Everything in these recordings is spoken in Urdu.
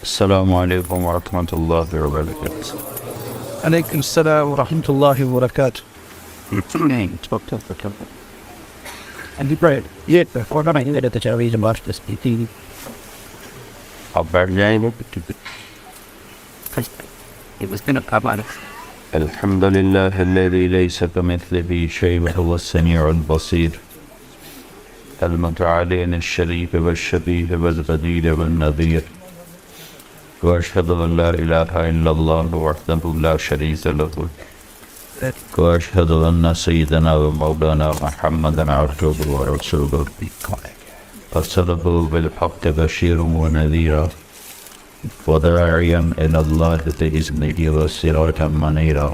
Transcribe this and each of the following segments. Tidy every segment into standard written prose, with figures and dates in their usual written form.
السلام علیکم ورحمۃ اللہ وبرکاتہ. علیکم السلام ورحمۃ اللہ وبرکاتہ. And you pray. Yeah, for my head at the television watch this TV. آپ بیٹھ جائیں گے. It was gonna come out. الحمد للہ الذی لیس کمثلہ شیء وہو السمیع البصیر المتعالی عن الشریک والشبیہ والبدیل والنظیر واشہد ان لا الہ الا اللہ وحدہ لا شریک لہ واشہد ان سیدنا ومولانا محمدا عبدہ ورسولہ ارسلہ بالحق بشیرا ونذیرا وداعیا الی اللہ بإذنہ وسراجا منیرا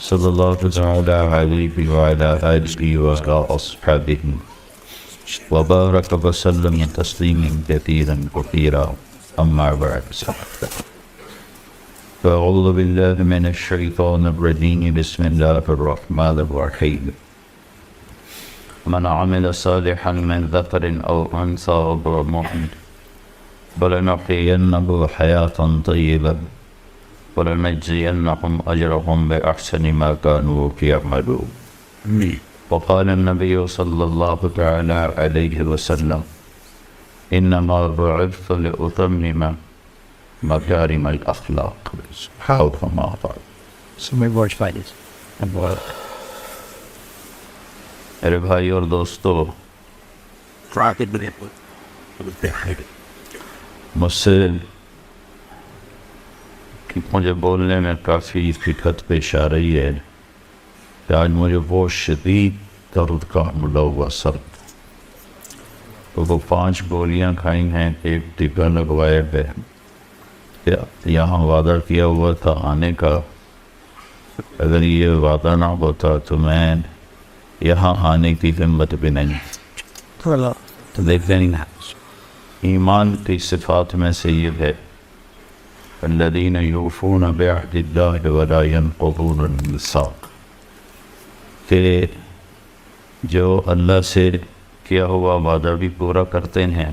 صلی اللہ تعالی علیہ وعلی آلہ وأصحابہ وبارک وسلم تسلیما کثیرا کثیرا. اما بعد فاعوذ باللہ من الشیطان الرجیم بسم اللہ الرحمن الرحیم. من عمل صالحا من ذکر او انثى وهو مؤمن فلنحيينه حياة طيبة ولنجزينهم أجرهم بأحسن ما كانوا يعملون. وقال النبي صلى الله تعالى عليه وسلم إنما بعثت لأتمم مكارم الأخلاق أو كما قال. So my watch fighters. And what? میرے بھائی اور دوستو، مجھ سے مجھے بولنے میں کافی دقت پیش آ رہی ہے کہ آج مجھے بہت شدید درد کا حملہ ہوا سر. تو وہ 5 گولیاں کھائی ہیں، ایک ٹیکا لگوایا ہے. یہاں وعدہ کیا ہوا تھا آنے کا، اگر یہ وعدہ نہ ہوتا تو میں یہاں آنے کی ہمت بھی نہیں. تو دیکھتے نہیں، ایمان کی صفات میں سے یہ ہے الذین یوفون بعہد اللہ ولا ینقضون المثاق، کہ جو اللہ سے کیا ہوا وعدہ بھی پورا کرتے ہیں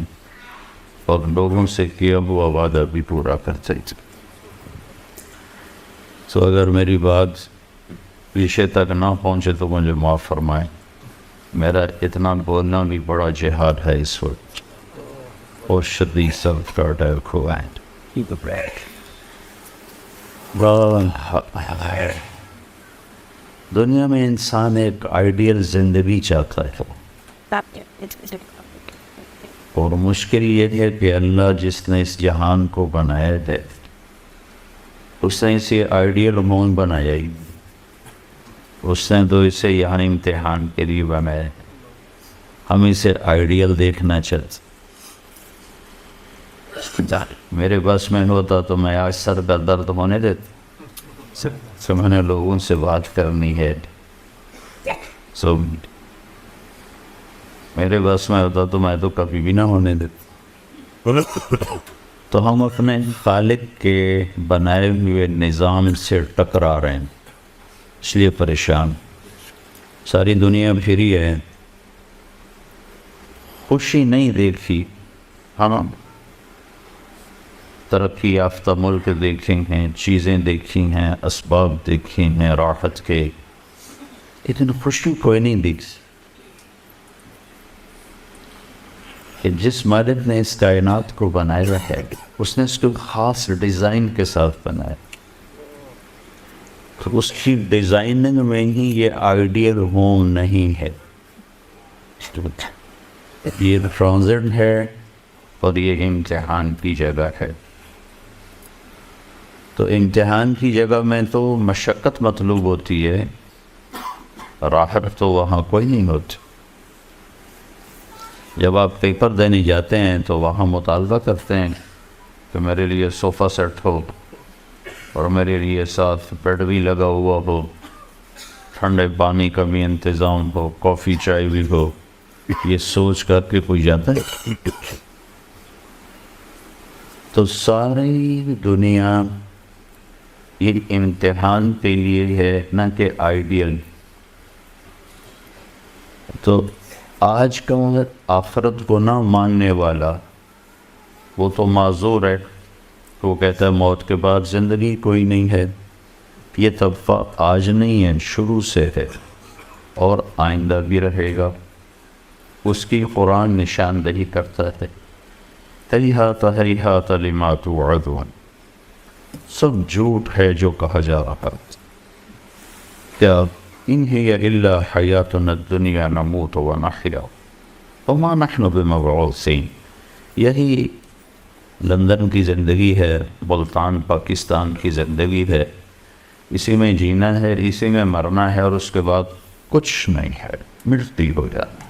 اور لوگوں سے کیا ہوا وعدہ بھی پورا کرتے ہیں. تو اگر میری بات پیچھے تک نہ پہنچے تو مجھے معاف فرمائیں. میرا اتنا بولنا بھی بڑا جہاد ہے اس وقت، اور شدید سخت کا اٹیک ہوا ہے. دنیا میں انسان ایک آئیڈیل زندگی چاہتا ہے، اور مشکل یہ ہے کہ اللہ جس نے اس جہان کو بنایا ہے اس نے اسے آئیڈیل مون بنایا ہی. اس نے تو اسے یہاں امتحان کے لیے بنایا، ہم اسے آئیڈیل دیکھنا چاہتے. میرے بس میں ہوتا تو میں آج سر کا درد ہونے دیتا. تو میں نے لوگوں سے بات کرنی ہے، میرے بس میں ہوتا تو میں تو کبھی بھی نہ ہونے دیتا. تو ہم اپنے خالق کے بنائے ہوئے نظام سے ٹکرا رہے ہیں، اس لیے پریشان. ساری دنیا پھری ہے، خوشی نہیں دیکھی. ہم ترقی یافتہ ملک دیکھے ہیں، چیزیں دیکھی ہیں، اسباب دیکھی ہیں راحت کے، لیکن خوشی کوئی نہیں دیکھی. کہ جس مالک نے اس کائنات کو بنایا ہے اس نے اس کو خاص ڈیزائن کے ساتھ بنایا، تو اس کی ڈیزائننگ میں ہی یہ آئیڈیل ہوم نہیں ہے. یہ ٹرانزٹ ہے اور یہ امتحان کی جگہ ہے. تو امتحان کی جگہ میں تو مشقت مطلوب ہوتی ہے، راحت تو وہاں کوئی نہیں ہوتی. جب آپ پیپر دینے جاتے ہیں تو وہاں مطالبہ کرتے ہیں کہ میرے لیے صوفہ سیٹ ہو اور میرے لیے ساتھ بیڈ بھی لگا ہوا ہو، ٹھنڈے پانی کا بھی انتظام ہو، کافی چائے بھی ہو. یہ سوچ کر کے کوئی جاتا ہے؟ تو ساری دنیا یہ امتحان کے لیے ہے، نہ کہ آئیڈیل. تو آج کا آخرت کو نہ ماننے والا وہ تو معذور ہے، تو وہ کہتا ہے موت کے بعد زندگی کوئی نہیں ہے، یہ طبقہ آج نہیں ہے، شروع سے ہے اور آئندہ بھی رہے گا۔ اس کی قرآن نشاندہی کرتا ہے، ہیہات ہیہات لما توعدون، سب جھوٹ ہے جو کہا جا رہا ہے۔ کیا ان ہی الا حیاتنا الدنیا نموت ونحیا وما نحن بمبعوثین، یہی لندن کی زندگی ہے، ملتان پاکستان کی زندگی ہے، اسی میں جینا ہے، اسی میں مرنا ہے، اور اس کے بعد کچھ نہیں ہے، مٹی ہو جانا ہے۔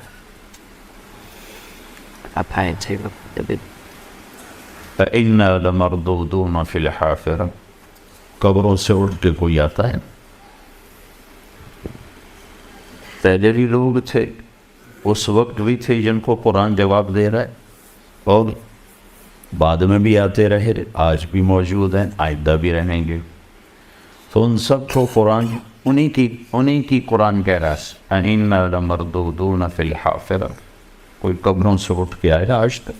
فَإِنَّا لَمَرْدُودُونَ فِي الْحَافِرَةِ، قبروں سے اٹھ کے کوئی آتا ہے؟ پہلے بھی لوگ تھے، اس وقت بھی تھے جن کو قرآن جواب دے رہا ہے، اور بعد میں بھی آتے رہے، آج بھی موجود ہیں، آئندہ بھی رہیں گے۔ تو ان سب کو قرآن انہی کی قرآن کہہ رہا ہے، فَإِنَّا لَمَرْدُودُونَ فِي الْحَافِرَةِ، کوئی قبروں سے اٹھ کے آئے گا آج تک۔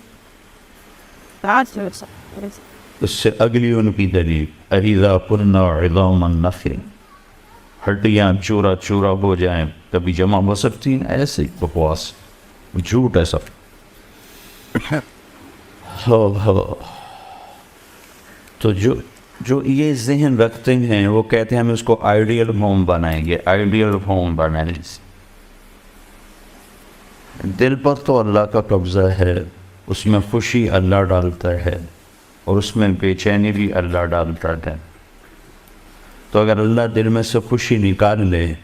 اس سے اگلی ان کی دلیل اَإِذَا كُنَّا عِظَامًا نَخِرًا، ہڈیاں چورا چورا ہو جائیں کبھی جمع ہو سکتی ہیں؟ ایسے ہی بکواس، جھوٹ ہے سب۔ تو جو یہ ذہن رکھتے ہیں وہ کہتے ہیں ہم اس کو آئیڈیل ہوم بنائیں گے، آئیڈیل ہوم بنائیں گے۔ دل پر تو اللہ کا قبضہ ہے، اس میں خوشی اللہ ڈالتا ہے اور اس میں بے چینی بھی اللہ ڈالتا ہے۔ تو اگر اللہ دل میں سے خوشی نکال لے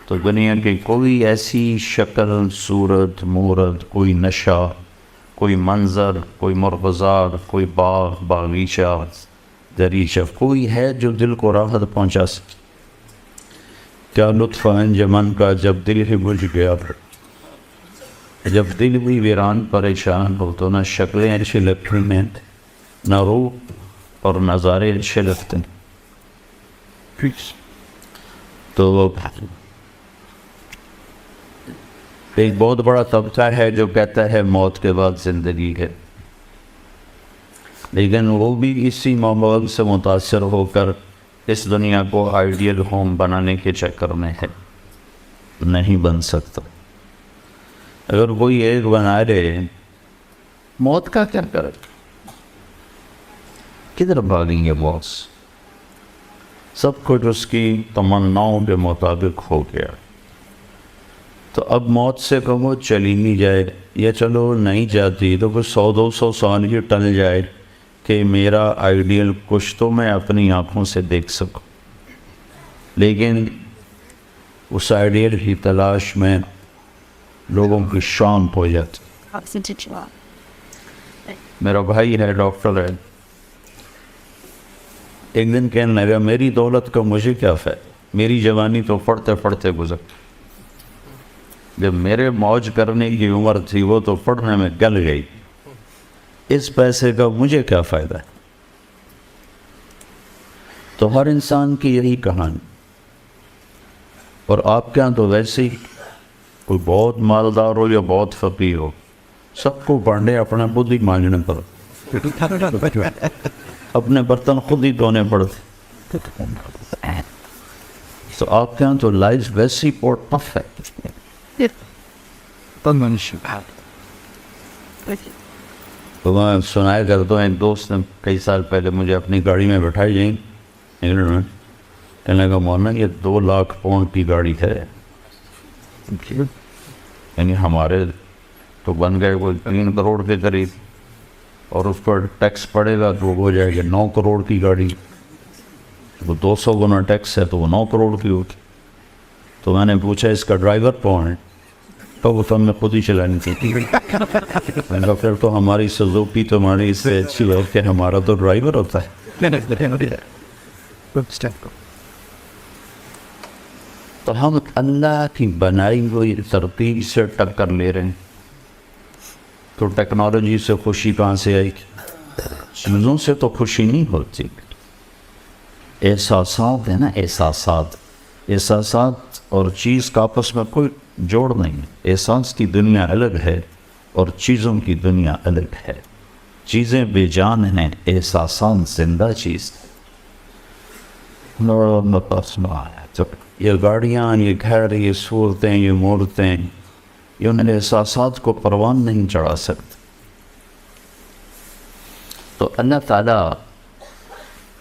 تو دنیا کی کوئی ایسی شکل، صورت، مورت، کوئی نشہ، کوئی منظر، کوئی مرغزار، کوئی باغ، باغیچہ، دریچہ، کوئی ہے جو دل کو راحت پہنچا سکے؟ کیا لطف انجمن کا جب دل ہی بجھ گیا، جب دل بھی ویران پریشان ہو تو نہ شکلیں اچھی لگتی ہیں، نہ روح اور نظارے اچھے لگتے ہیں۔ تو ایک بہت بڑا طبقہ ہے جو کہتا ہے موت کے بعد زندگی ہے، لیکن وہ بھی اسی ماحول سے متاثر ہو کر اس دنیا کو آئیڈیل ہوم بنانے کے چکر میں ہے، نہیں بن سکتا۔ اگر کوئی ایک بنا رہے، موت کا کیا کرے؟ کدھر بھاگیں گے باس؟ سب کچھ اس کی تمناؤں کے مطابق ہو گیا، تو اب موت سے کہو چلی نہیں جائے، یا چلو نہیں جاتی تو کچھ 100-200 سال ہی ٹل جائے کہ میرا آئیڈیل کچھ تو میں اپنی آنکھوں سے دیکھ سکوں، لیکن اس آئیڈیل کی تلاش میں لوگوں کی شان ہو جاتی۔ میرا بھائی ہے، ڈاکٹر ہے، ایک دن کہنے لگا میری دولت کا مجھے کیا فائدہ، میری جوانی تو پڑھتے پڑھتے گزر، جب میرے موج کرنے کی عمر تھی وہ تو پڑھنے میں گل گئی، اس پیسے کا مجھے کیا فائدہ ہے؟ تو ہر انسان کی یہی کہانی، اور آپ کے ہاں تو ویسے ہی کوئی بہت مالدار ہو یا بہت فقیر ہو، سب کو پڑھنے اپنا خود ہی مانگنے پر، اپنے برتن خود ہی دھونے پڑتے۔ تو آپ کے ہاں تو لائف ویسی بہت ٹف ہے۔ تو میں سنایا کرتا ہوں، ایک دوست نے کئی سال پہلے مجھے اپنی گاڑی میں بٹھائی جائیں انگلینڈ میں، کہنے لگا مولانا یہ 2 لاکھ پاؤنڈ کی گاڑی ہے، یعنی ہمارے تو بن گئے کوئی 3 کروڑ کے قریب، اور اس پر ٹیکس پڑے گا تو وہ ہو جائے گا 9 کروڑ کی گاڑی، وہ 200 گنا ٹیکس ہے تو وہ 9 کروڑ کی ہوگی۔ تو میں نے پوچھا اس کا ڈرائیور کون ہے؟ تو وہ تو ہم نے خود ہی چلانی تھی۔ میں نے کہا پھر تو ہماری سزوکی تمہاری اس سے اچھی ہے کہ ہمارا تو ڈرائیور ہوتا ہے۔ تو ہم اللہ کی بنائی ہوئی ترتیب سے ٹکر لے رہے ہیں، تو ٹیکنالوجی سے خوشی کہاں سے آئی؟ چیزوں سے تو خوشی نہیں ہوتی، احساسات ہیں نا، احساسات اور چیز کا آپس میں کوئی جوڑ نہیں ہے۔ احساس کی دنیا الگ ہے اور چیزوں کی دنیا الگ ہے۔ چیزیں بے جان ہیں، احساسات زندہ چیز ہیں۔ یہ گاڑیاں، یہ گھر، یہ صورتیں، یہ مورتیں، یہ ان احساسات کو پروان نہیں چڑھا سکتے۔ تو اللہ تعالیٰ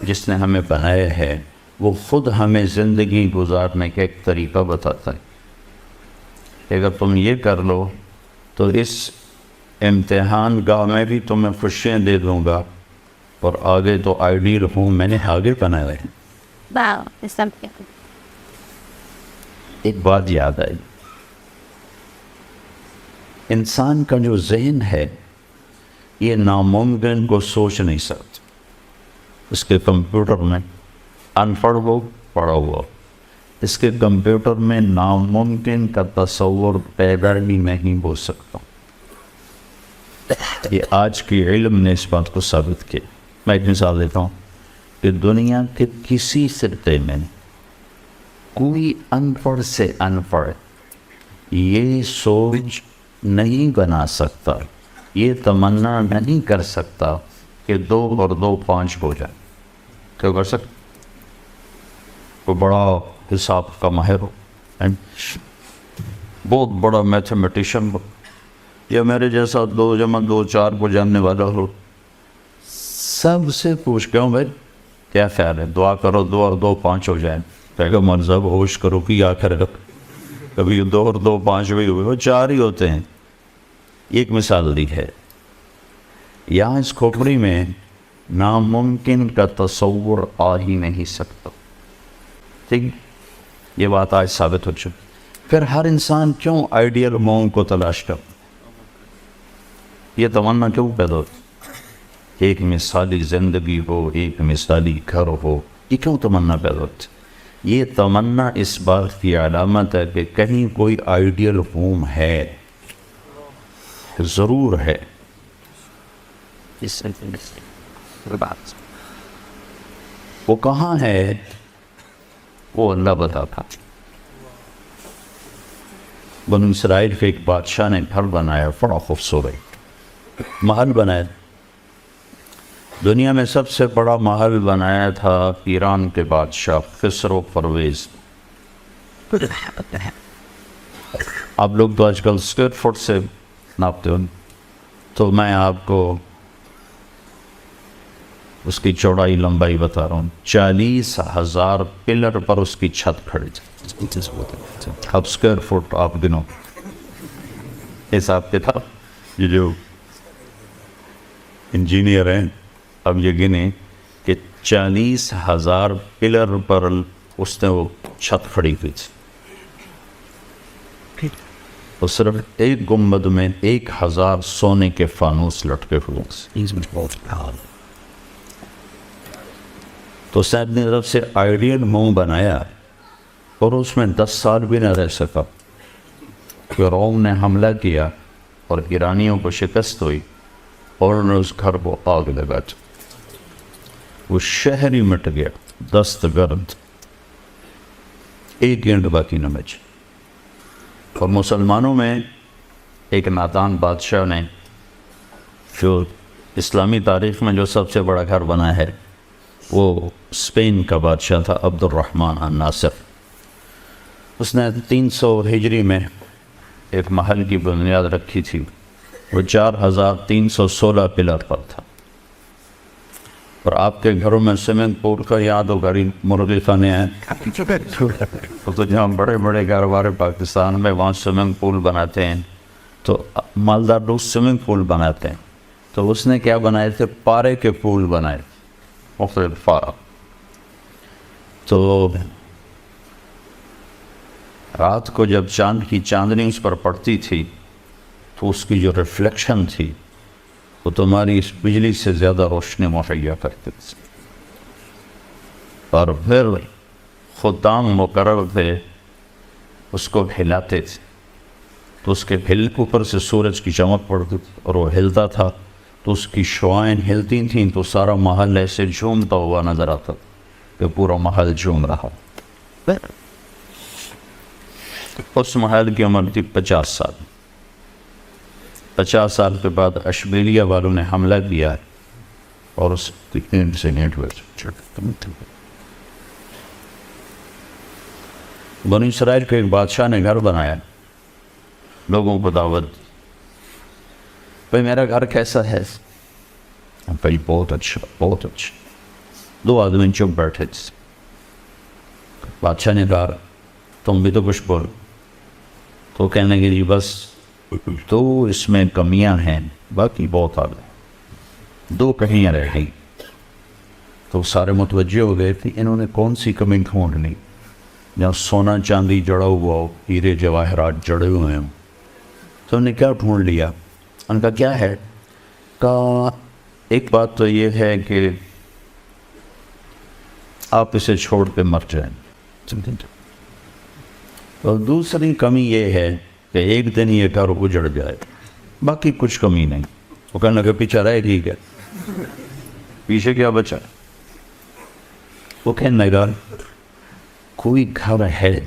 جس نے ہمیں بنایا ہے وہ خود ہمیں زندگی گزارنے کا ایک طریقہ بتاتا ہے کہ اگر تم یہ کر لو تو اس امتحان گاہ میں بھی تمہیں خوشیاں دے دوں گا، اور آگے تو آئیڈیل ہوں میں نے آگے بنائے ہوئے ہیں۔ Wow, it's something. ایک بات یاد آئی، انسان کا جو ذہن ہے یہ ناممکن کو سوچ نہیں سکتا۔ اس کے کمپیوٹر میں ان پڑھ ہو پڑھا ہوا، اس کے کمپیوٹر میں ناممکن کا تصور پیدا بھی نہیں ہو سکتا۔ یہ آج کی علم نے اس بات کو ثابت کیا۔ میں ایک مثال دیتا ہوں کہ دنیا کے کسی خطے میں کوئی ان پڑھ سے ان پڑھ یہ سوچ نہیں بنا سکتا، یہ تمنا نہیں کر سکتا کہ 2 اور 2 5 ہو جائے۔ کیا کر سکتا؟ کوئی بڑا حساب کا ماہر ہو، بہت بڑا میتھمیٹیشین ہو، یا میرے جیسا 2 + 2 4 کو جاننے والا ہو، سب سے پوچھ کے ہوں بھائی کیا خیال ہے، دعا کرو 2 اور 2 5 ہو جائیں۔ کہے مذہب ہوش کرو کہ آخر کبھی 2 اور 2 5 بھی ہوئے، وہ 4 ہی ہوتے ہیں۔ ایک مثال دی ہے، یہاں اس کھوپڑی میں ناممکن کا تصور آ ہی نہیں سکتا۔ ٹھیک، یہ بات آج ثابت ہو چکی۔ پھر ہر انسان کیوں آئیڈیل موم کو تلاش کر، یہ تمنا کیوں پیدا ہوتی؟ ایک مثالی زندگی ہو، ایک مثالی گھر ہو، یہ کیوں تمنا پیدا ہوتی؟ یہ تمنا اس بات کی علامت ہے کہ کہیں کوئی آئیڈیل ہوم ہے، ضرور ہے۔ وہ کہاں ہے وہ اللہ بتاتا۔ بنو اسرائیل کے ایک بادشاہ نے گھر بنایا، بڑا خوبصورت محل بنایا۔ دنیا میں سب سے بڑا محل بنایا تھا ایران کے بادشاہ خسرو پرویز۔ آپ لوگ تو آج کل اسکوائر فٹ سے ناپتے ہو، تو میں آپ کو اس کی چوڑائی لمبائی بتا رہا ہوں۔ 40,000 پلر پر اس کی چھت کھڑی تھی۔ اب اسکوائر فٹ آپ گنو، حساب کتاب یہ جو انجینئر ہیں اب یہ گنے کہ 40,000 پلر پر اس نے وہ چھت کھڑی ہوئی تھی، اور صرف ایک گنبد میں 1,000 سونے کے فانوس لٹکے ہوئے تھے۔ تو اس نے اپنی طرف سے آئیڈیل موم بنایا، اور اس میں 10 سال بھی نہ رہ سکا۔ پھر روم نے حملہ کیا اور ایرانیوں کو شکست ہوئی، اور انہوں نے اس گھر کو آگ لگا دی۔ وہ شہر ہی مٹ گیا، دست گرد، ایک گینٹ باقی نہ بچی۔ اور مسلمانوں میں ایک نادان بادشاہ نے، جو اسلامی تاریخ میں جو سب سے بڑا گھر بنا ہے، وہ اسپین کا بادشاہ تھا عبد الرحمن الناصر۔ اس نے 300 ہجری میں ایک محل کی بنیاد رکھی تھی، وہ 4,316 پلر پر تھا۔ اور آپ کے گھروں میں سوئمنگ پول کا یاد ہو، گھر مرغی خانے ہیں، تو جہاں بڑے بڑے کاروبار پاکستان میں وہاں سوئمنگ پول بناتے ہیں، تو مالدار لوگ سوئمنگ پول بناتے ہیں۔ تو اس نے کیا بنائے تھے؟ پارے کے پول بنائے، مختلف پارا۔ تو رات کو جب چاند کی چاندنی اس پر پڑتی تھی تو اس کی جو ریفلیکشن تھی وہ تمہاری اس بجلی سے زیادہ روشنی مہیا کرتے تھے۔ اور پھر خدام مقرر تھے اس کو ہلاتے تھے، تو اس کے ہل اوپر سے سورج کی چمک پڑتی تھی، اور وہ ہلتا تھا تو اس کی شعائیں ہلتی تھیں، تو سارا محل ایسے جھومتا ہوا نظر آتا کہ پورا محل جھوم رہا۔ اس محل کی عمر تھی 50 سال۔ 50 سال کے بعد اشبیلیا والوں نے حملہ کیا ہے اور اس انسیڈنٹ ہوئے. بنی اسرائیل کے ایک بادشاہ نے گھر بنایا, لوگوں کو دعوت دی, بھائی میرا گھر کیسا ہے؟ بھائی بہت اچھا, بہت اچھا. 2 آدمی چپ بیٹھے تھے. بادشاہ نے کہا تم بھی تو کچھ بولو. تو کہنے لگے جی بس 2 اس میں کمیاں ہیں, باقی بہت آ گئے, 2 کمیاں رہ گئی. تو سارے متوجہ ہو گئے تھے انہوں نے کون سی کمی ڈھونڈنی جہاں سونا چاندی جڑا ہوا ہو, ہیرے جواہرات جڑے ہوئے ہوں. تو انہوں نے کیا ڈھونڈ لیا؟ ان کا کیا ہے؟ کہا ایک بات تو یہ ہے کہ آپ اسے چھوڑ کے مر جائیں, اور دوسری کمی یہ ہے کہ ایک دن یہ گھر اجڑ جائے, باقی کچھ کمی نہیں. وہ کہنے لگے پیچھے رہے ٹھیک ہے, پیچھے کیا بچا؟ وہ کہنے لگا کوئی گھر ہے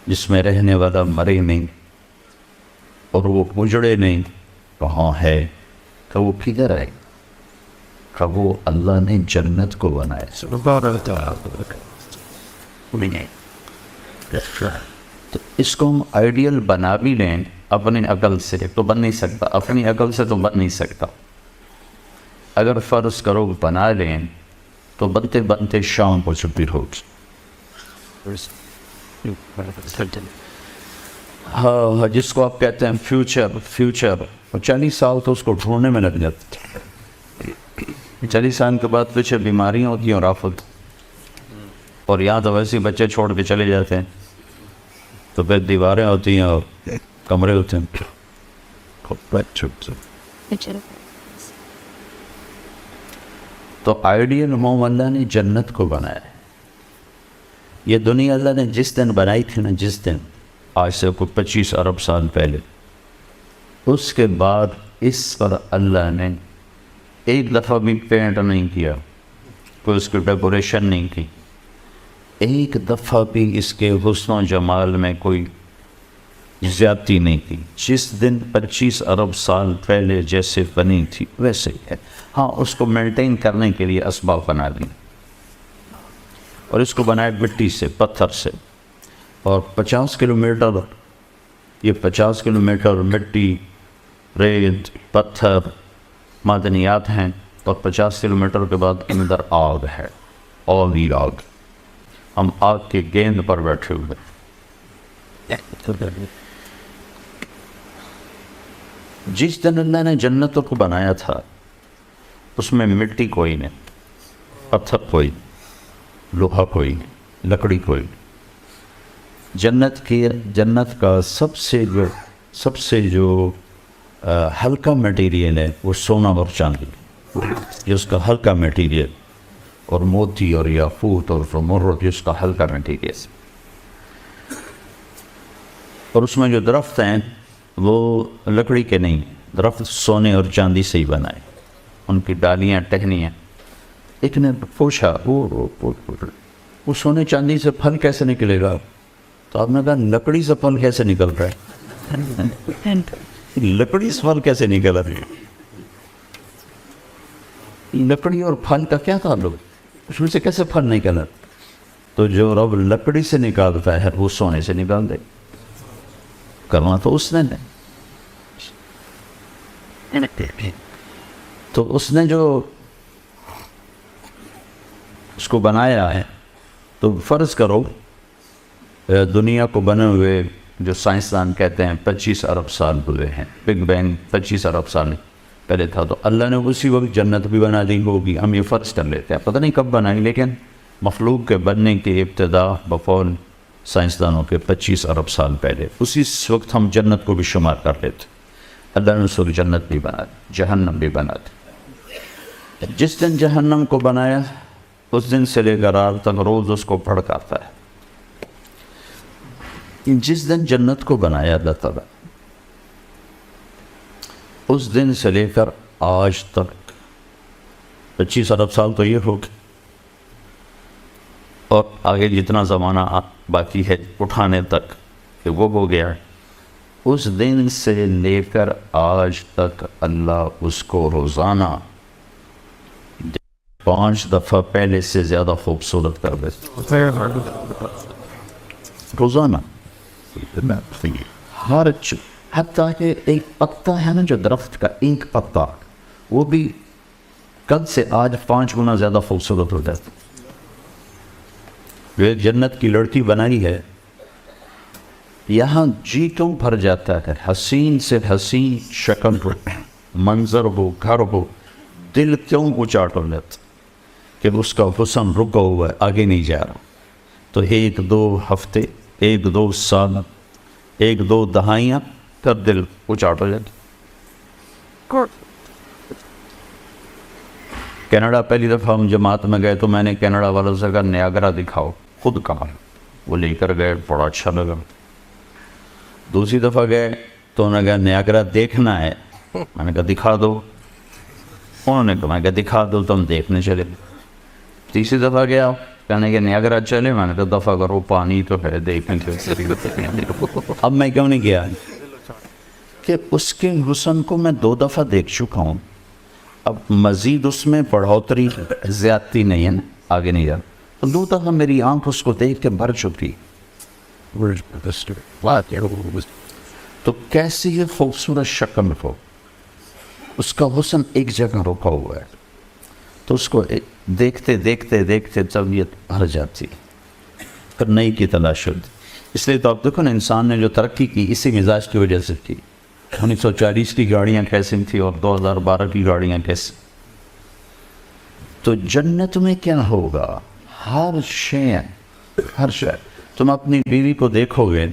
جس میں رہنے والا مرے نہیں اور وہ اجڑے نہیں. کہاں ہے؟ کہ وہ کدھر ہے؟ کہ وہ اللہ نے جنت کو بنایا. تو اس کو ہم آئیڈیل بنا بھی لیں اپنی عقل سے تو بن نہیں سکتا, اپنی عقل سے تو بن نہیں سکتا. اگر فرض کرو بنا لیں تو بنتے بنتے شام کو چھٹی ہوگی. ہاں جس کو آپ کہتے ہیں فیوچر 40 سال تو اس کو ڈھونڈنے میں لگ جاتے. 40 سال کے بعد پیچھے بیماریاں ہوتی ہیں اور آفت, اور یہاں تو ویسے بچے چھوڑ کے چلے جاتے ہیں, تو پھر دیواریں ہوتی ہیں اور کمرے ہوتے ہیں. تو آئیڈیل ہوم اللہ نے جنت کو بنایا ہے. یہ دنیا اللہ نے جس دن بنائی تھی نا, جس دن آج سے کوئی 25 ارب سال پہلے, اس کے بعد اس پر اللہ نے ایک دفعہ بھی پینٹ نہیں کیا, کوئی اس کی ڈیکوریشن نہیں کی, ایک دفعہ بھی اس کے حسن و جمال میں کوئی زیادتی نہیں کی. جس دن 25 ارب سال پہلے جیسے بنی تھی ویسے ہی ہے. ہاں اس کو مینٹین کرنے کے لیے اسباب بنا دی, اور اس کو بنائے مٹی سے, پتھر سے, اور 50 کلومیٹر, یہ 50 کلومیٹر مٹی, ریت, پتھر, معدنیات ہیں, اور 50 کلومیٹر کے بعد اندر آگ ہے, آگ ہی آگ. ہم آگ کے گیند پر بیٹھے ہوئے. جس دن اللہ نے جنتوں کو بنایا تھا اس میں مٹی کوئی نہیں, پتھر کوئی, لوہا کوئی, لکڑی کوئی. جنت کا سب سے جو ہلکا میٹیریل ہے وہ سونا اور چاندی, جس کا ہلکا میٹیریل, اور موتی اور یاقوت اور زمرد جس کا ہلکا میٹیریل. اور اس میں جو درخت ہیں وہ لکڑی کے نہیں, درخت سونے اور چاندی سے ہی بنائے, ان کی ڈالیاں ٹہنیاں. ایک نے پوچھا وہ سونے چاندی سے پھل کیسے نکلے گا؟ تو آپ نے کہا لکڑی سے پھل کیسے نکل رہا ہے؟ لکڑی سے پھل کیسے نکل رہا ہے؟ لکڑی اور پھل کا کیا تعلق ہے؟ اس میں سے کیسے پھل نکل رہا؟ تو جو رب لکڑی سے نکالتا ہے وہ سونے سے نکال دے. کرنا تو اس نے نہیں. تو اس نے جو اس کو بنایا ہے, تو فرض کرو دنیا کو بنے ہوئے جو سائنسدان کہتے ہیں 25 ارب سال ہوئے ہیں, بگ بینگ 25 ارب سال پہلے تھا, تو اللہ نے اسی وقت جنت بھی بنا دی ہوگی. ہم یہ فرض کر لیتے ہیں, پتہ نہیں کب بنائی, لیکن مخلوق کے بننے کی ابتدا بقول سائنسدانوں کے 25 ارب سال پہلے, اسی وقت ہم جنت کو بھی شمار کر لیتے. اللہ نے اس وقت جنت بھی بنا دی, جہنم بھی بنا دی. جس دن جہنم کو بنایا اس دن سے لے کر آج تک روز اس کو بھڑکاتا ہے. جس دن جنت کو بنایا اللہ تعالیٰ, اس دن سے لے کر آج تک 25 ارب سال تو یہ ہو گئے, اور آگے جتنا زمانہ باقی ہے اٹھانے تک کہ وہ ہو گیا. اس دن سے لے کر آج تک اللہ اس کو روزانہ 5 دفعہ پہلے سے زیادہ خوبصورت کر دیتا، روزانہ ہر حتیٰ کہ ایک پتا ہے نا جو درخت کا ایک پتا، وہ بھی کل سے آج 5 گنا زیادہ خوبصورت ہو جاتا. جو ایک جنت کی لڑکی بنائی ہے، یہاں جی کیوں بھر جاتا ہے، حسین سے حسین شکل ہو، منظر ہو، گھر ہو، دل کیوں اچاٹ ہو جاتا کہ اس کا حسن رکا ہوا ہے، آگے نہیں جا رہا. تو 1-2 ہفتے، 1-2 سال، 1-2 دہائیاں، پھر دل اچاٹ ہو جاتا. کینیڈا پہلی دفعہ ہم جماعت میں گئے تو میں نے کینیڈا والوں سے کہا نیاگرا دکھاؤ، خود کہا، وہ لے کر گئے، بڑا اچھا لگا. دوسری دفعہ گئے تو انہوں نے کہا نیاگرا دیکھنا ہے، میں نے کہا دکھا دو، انہوں نے کہا میں کہا دکھا دو، تو ہم دیکھنے چلے. تیسری دفعہ گیا، کہنے کہ نیاگرا چلے، میں نے کہا دفعہ کرو، پانی تو ہے دیکھنے کے. اب میں کیوں نہیں گیا کہ اس کے حسن کو میں 2 دفعہ دیکھ چکا ہوں، اب مزید اس میں بڑھوتری زیادتی نہیں ہے، آگے نہیں جا. تو 2 دفعہ میری آنکھ اس کو دیکھ کے بھر چکی. تو کیسی ہے خوبصورت شکل ہو، اس کا حسن ایک جگہ رکا ہوا ہے، تو اس کو دیکھتے دیکھتے دیکھتے طبیعت بھر جاتی، پھر نئی کی تلاش ہوتی. اس لیے تو آپ دیکھو نا، انسان نے جو ترقی کی اسی مزاج کی وجہ سے کی. 1940 کی گاڑیاں کیسی تھیں اور 2012 کی گاڑیاں کیسی. تو جنت میں کیا ہوگا، ہر شے تم اپنی بیوی کو دیکھو گے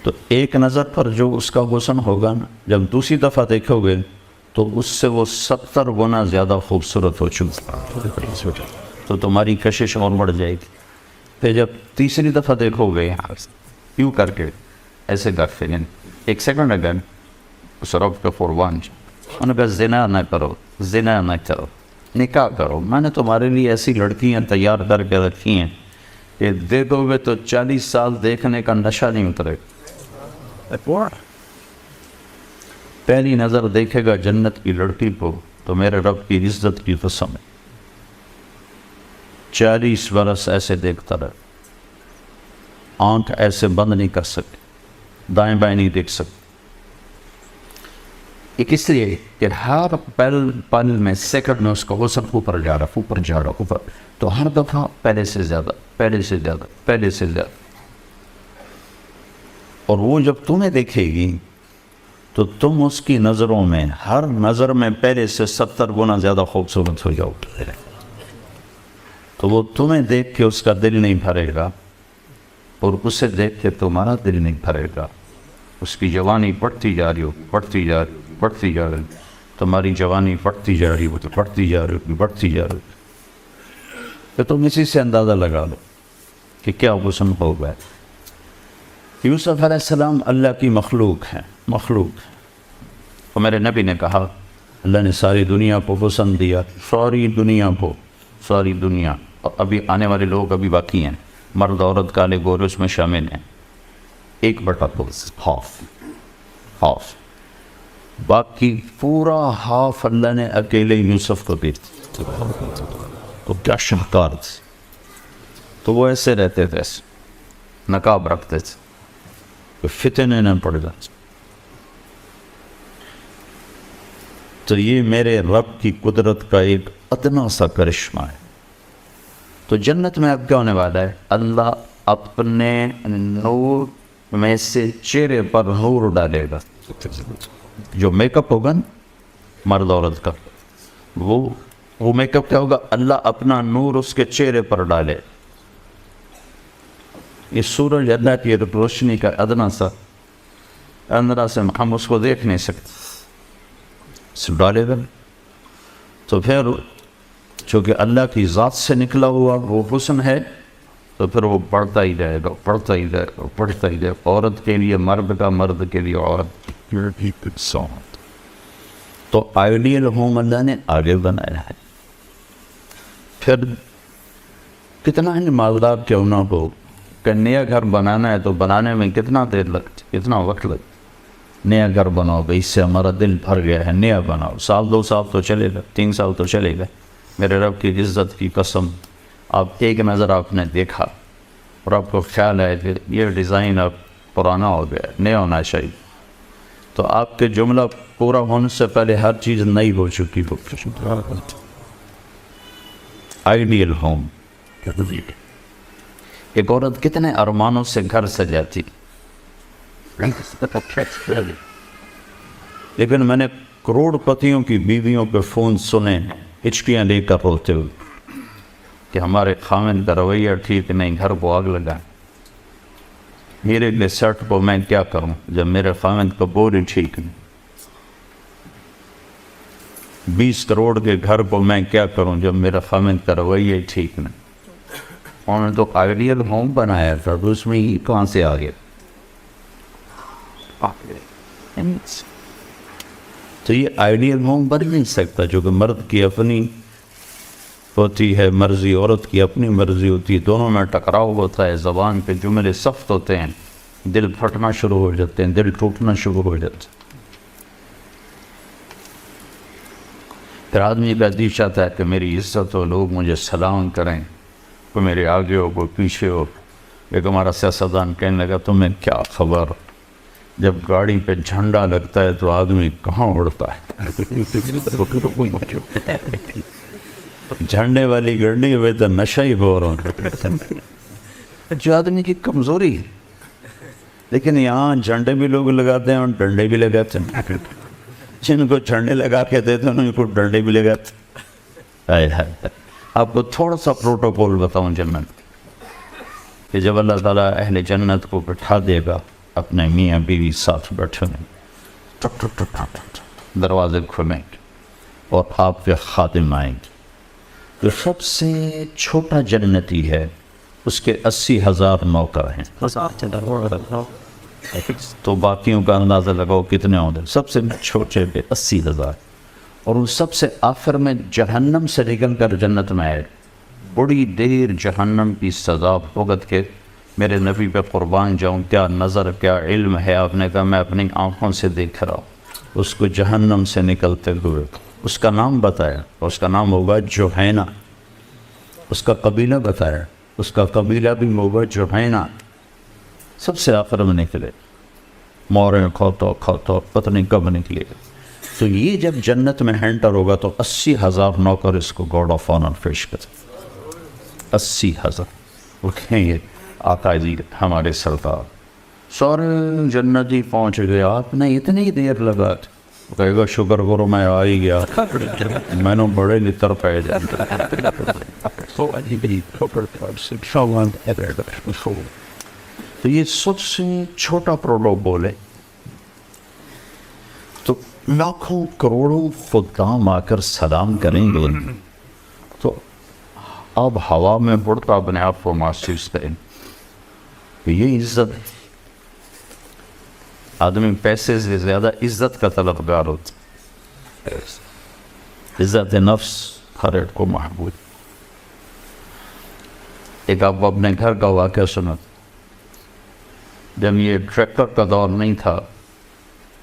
تو ایک نظر پر جو اس کا حسن ہوگا نا، جب دوسری دفعہ دیکھو گے تو اس سے وہ 70 گنا زیادہ خوبصورت ہو چکا، تو تمہاری کشش اور بڑھ جائے گی. پھر جب تیسری دفعہ دیکھو گے کیوں کر کے ایسے کرتے ہیں، 1 سیکنڈ اگر سرف کا فوروان انہوں نے کہا زنا نہ کرو، زنا نہ کرو، نکاح کرو. میں نے تمہارے لیے ایسی لڑکیاں تیار کر کے رکھی ہیں کہ دیکھو گے تو 40 سال دیکھنے کا نشہ نہیں اترے گا. پہلی نظر دیکھے گا جنت کی لڑکی کو تو میرے رب کی عزت کی قسم ہے 40 برس ایسے دیکھتا رہے، آنکھ ایسے بند نہیں کر سکتے، دائیں بائیں نہیں دیکھ سکتے. ایک اس لیے کہ ہر پل میں سیکنڈ میں اس کا حسن اوپر جا رہا، تو ہر دفعہ پہلے سے زیادہ، پہلے سے زیادہ، پہلے سے زیادہ. اور وہ جب تمہیں دیکھے گی تو تم اس کی نظروں میں، ہر نظر میں پہلے سے 70 گنا زیادہ خوبصورت ہو جاؤ. تو وہ تمہیں دیکھ کے اس کا دل نہیں بھرے گا، اور اسے دیکھ کے تمہارا دل نہیں بھرے گا. اس کی جوانی بڑھتی جا رہی ہو، بڑھتی جا رہی، بڑھتی جا رہی، تمہاری جوانی بڑھتی جا رہی ہو، تو بڑھتی جا رہی، بڑھتی جا رہی. تو تم اسی سے اندازہ لگا لو کہ کیا حسن ہو گیا. یوسف علیہ السلام اللہ کی مخلوق ہیں، مخلوق. تو میرے نبی نے کہا اللہ نے ساری دنیا کو حسن دیا، ساری دنیا کو، ساری دنیا. اور ابھی آنے والے لوگ ابھی باقی ہیں، مرد عورت کالے گورے اس میں شامل ہیں، 1/2، ہاف. باقی پورا ہاف اللہ نے اکیلے یوسف کو دی. تو کیا شاہکار تھے. تو وہ ایسے رہتے تھے، نقاب رکھتے تھے، فتنے نہ پڑ جاتے. تو یہ میرے رب کی قدرت کا ایک ادنا سا کرشمہ ہے. تو جنت میں اب کیا ہونے والا ہے، اللہ اپنے نور میں سے چہرے پر نور ڈالے گا. جو میک اپ ہوگا نا مرد عورت کا، وہ میک اپ کیا ہوگا، اللہ اپنا نور اس کے چہرے پر ڈالے. یہ سورج اللہ کی روشنی کا ادنا سا اندرا سے ہم اس کو دیکھ نہیں سکتے، صرف ڈالے گا. تو پھر چونکہ اللہ کی ذات سے نکلا ہوا وہ حسن ہے، تو پھر وہ بڑھتا ہی جائے گا، بڑھتا ہی جائے گا، بڑھتا ہی جائے گا. عورت کے لیے مرد کا، مرد کے لیے عورت. تو آئیڈیل ہوم اللہ نے آگے بنایا ہے. پھر کتنا ہی مالدار کیوں نہ ہو، کہ نیا گھر بنانا ہے تو بنانے میں کتنا وقت لگ، نیا گھر بناؤ بھائی، اس سے ہمارا دل بھر گیا ہے، نیا بناؤ، 1-2 سال تو چلے گا، 3 سال تو چلے گا، میرے رب کی عزت کی قسم، آپ ایک نظر آپ نے دیکھا اور آپ کو خیال ہے کہ یہ ڈیزائن اب پرانا ہو گیا، نیا ہونا چاہیے، تو آپ کے جملہ پورا ہونے سے پہلے ہر چیز نئی ہو چکی ہو۔ آئیڈیل ہوم، ایک عورت کتنے ارمانوں سے گھر سجاتی، لیکن میں نے کروڑ پتیوں کی بیویوں کے فون سنے ہچکیاں لے کر روتے ہوئے کہ ہمارے خاوند کا رویہ ٹھیک نہیں، گھر کو آگ لگا، میرے لیے سیٹ کو میں کیا کروں جب میرے خاوند کا بور ہی ٹھیک نہیں، 20 کروڑ کے گھر کو میں کیا کروں جب میرا خاوند کا رویہ ہی ٹھیک نہیں۔ انہوں نے تو آئیڈیل ہوم بنایا تھا، تو اس میں ہی کہاں سے آ گیا؟ تو یہ آئیڈیل ہوم بن نہیں سکتا، جو کہ مرد کی اپنی ہوتی ہے مرضی، عورت کی اپنی مرضی ہوتی ہے، دونوں میں ٹکراؤ ہوتا ہے، زبان پہ جملے سخت ہوتے ہیں، دل پھٹنا شروع ہو جاتے ہیں، دل ٹوٹنا شروع ہو جاتے ہیں، پھر آدمی کا دل چاہتا ہے کہ میری عزت ہو، لوگ مجھے سلام کریں، کوئی میرے آگے ہو کوئی پیچھے ہو۔ ایک ہمارا سیاستدان کہنے لگا تمہیں کیا خبر، جب گاڑی پہ جھنڈا لگتا ہے تو آدمی کہاں اڑتا ہے، جھنڈے والی گاڑی ہوئے تو نشہ ہی بور ہو، جو آدمی کی کمزوری ہے، لیکن یہاں جھنڈے بھی لوگ لگاتے ہیں اور ڈنڈے بھی لگاتے ہیں، جن کو جھنڈے لگا کے دیتے ہیں ان کو ڈنڈے بھی لگاتے ہیں۔ آپ کو تھوڑا سا پروٹوکول بتاؤں جنت کہ جب اللہ تعالیٰ اہل جنت کو بٹھا دے گا، اپنے میاں بیوی ساتھ بیٹھے ہیں، ٹک ٹک ٹک ٹک ٹک دروازے کھلیں گے اور آپ کے خادم آئیں گے، جو سب سے چھوٹا جنتی ہے اس کے 80,000 نوکر ہیں، تو باقیوں کا اندازہ لگاؤ کتنے ہوں گے، سب سے چھوٹے پہ 80,000، اور ان سب سے آخر میں جہنم سے نکل کر جنت میں آئے، بڑی دیر جہنم کی سزا بھگت کے میرے نبی پہ قربان جاؤں، کیا نظر کیا علم ہے، آپ نے کہا میں اپنی آنکھوں سے دیکھ رہا ہوں اس کو جہنم سے نکلتے ہوئے، اس کا نام بتایا، اس کا نام ہوگا جوہینہ، اس کا قبیلہ بتایا، اس کا قبیلہ بھی ہوگا جوہینہ، سب سے آخر میں نکلے، موریں کھوتو پتہ نہیں کب نکلے گا، تو یہ جب جنت میں ہینٹر ہوگا تو 80,000 نوکر اس کو گارڈ آف آنر پیش کرتے، 80,000 وہ کہیں گے آقا جی ہمارے سرکار سارے جنتی پہنچ گئے، آپ نے اتنی دیر لگا، کہے گا شکر کرو میں آ ہی گیا، میں نے بڑے لطر پہ تو یہ سب سے چھوٹا پروٹوکول ہے، تو لاکھوں کروڑوں خدام آ کر سلام کریں گے تو اب ہوا میں بڑھتا اپنے آپ کو محسوس کریں، یہ عزت ہے، آدمی پیسے سے زیادہ عزت کا طلبگار ہوتا ہے، عزت نفس ہر ایک کو محبوب۔ ایک آپ اپنے گھر کا واقعہ سنا، جب یہ ٹریکٹر کا دور نہیں تھا،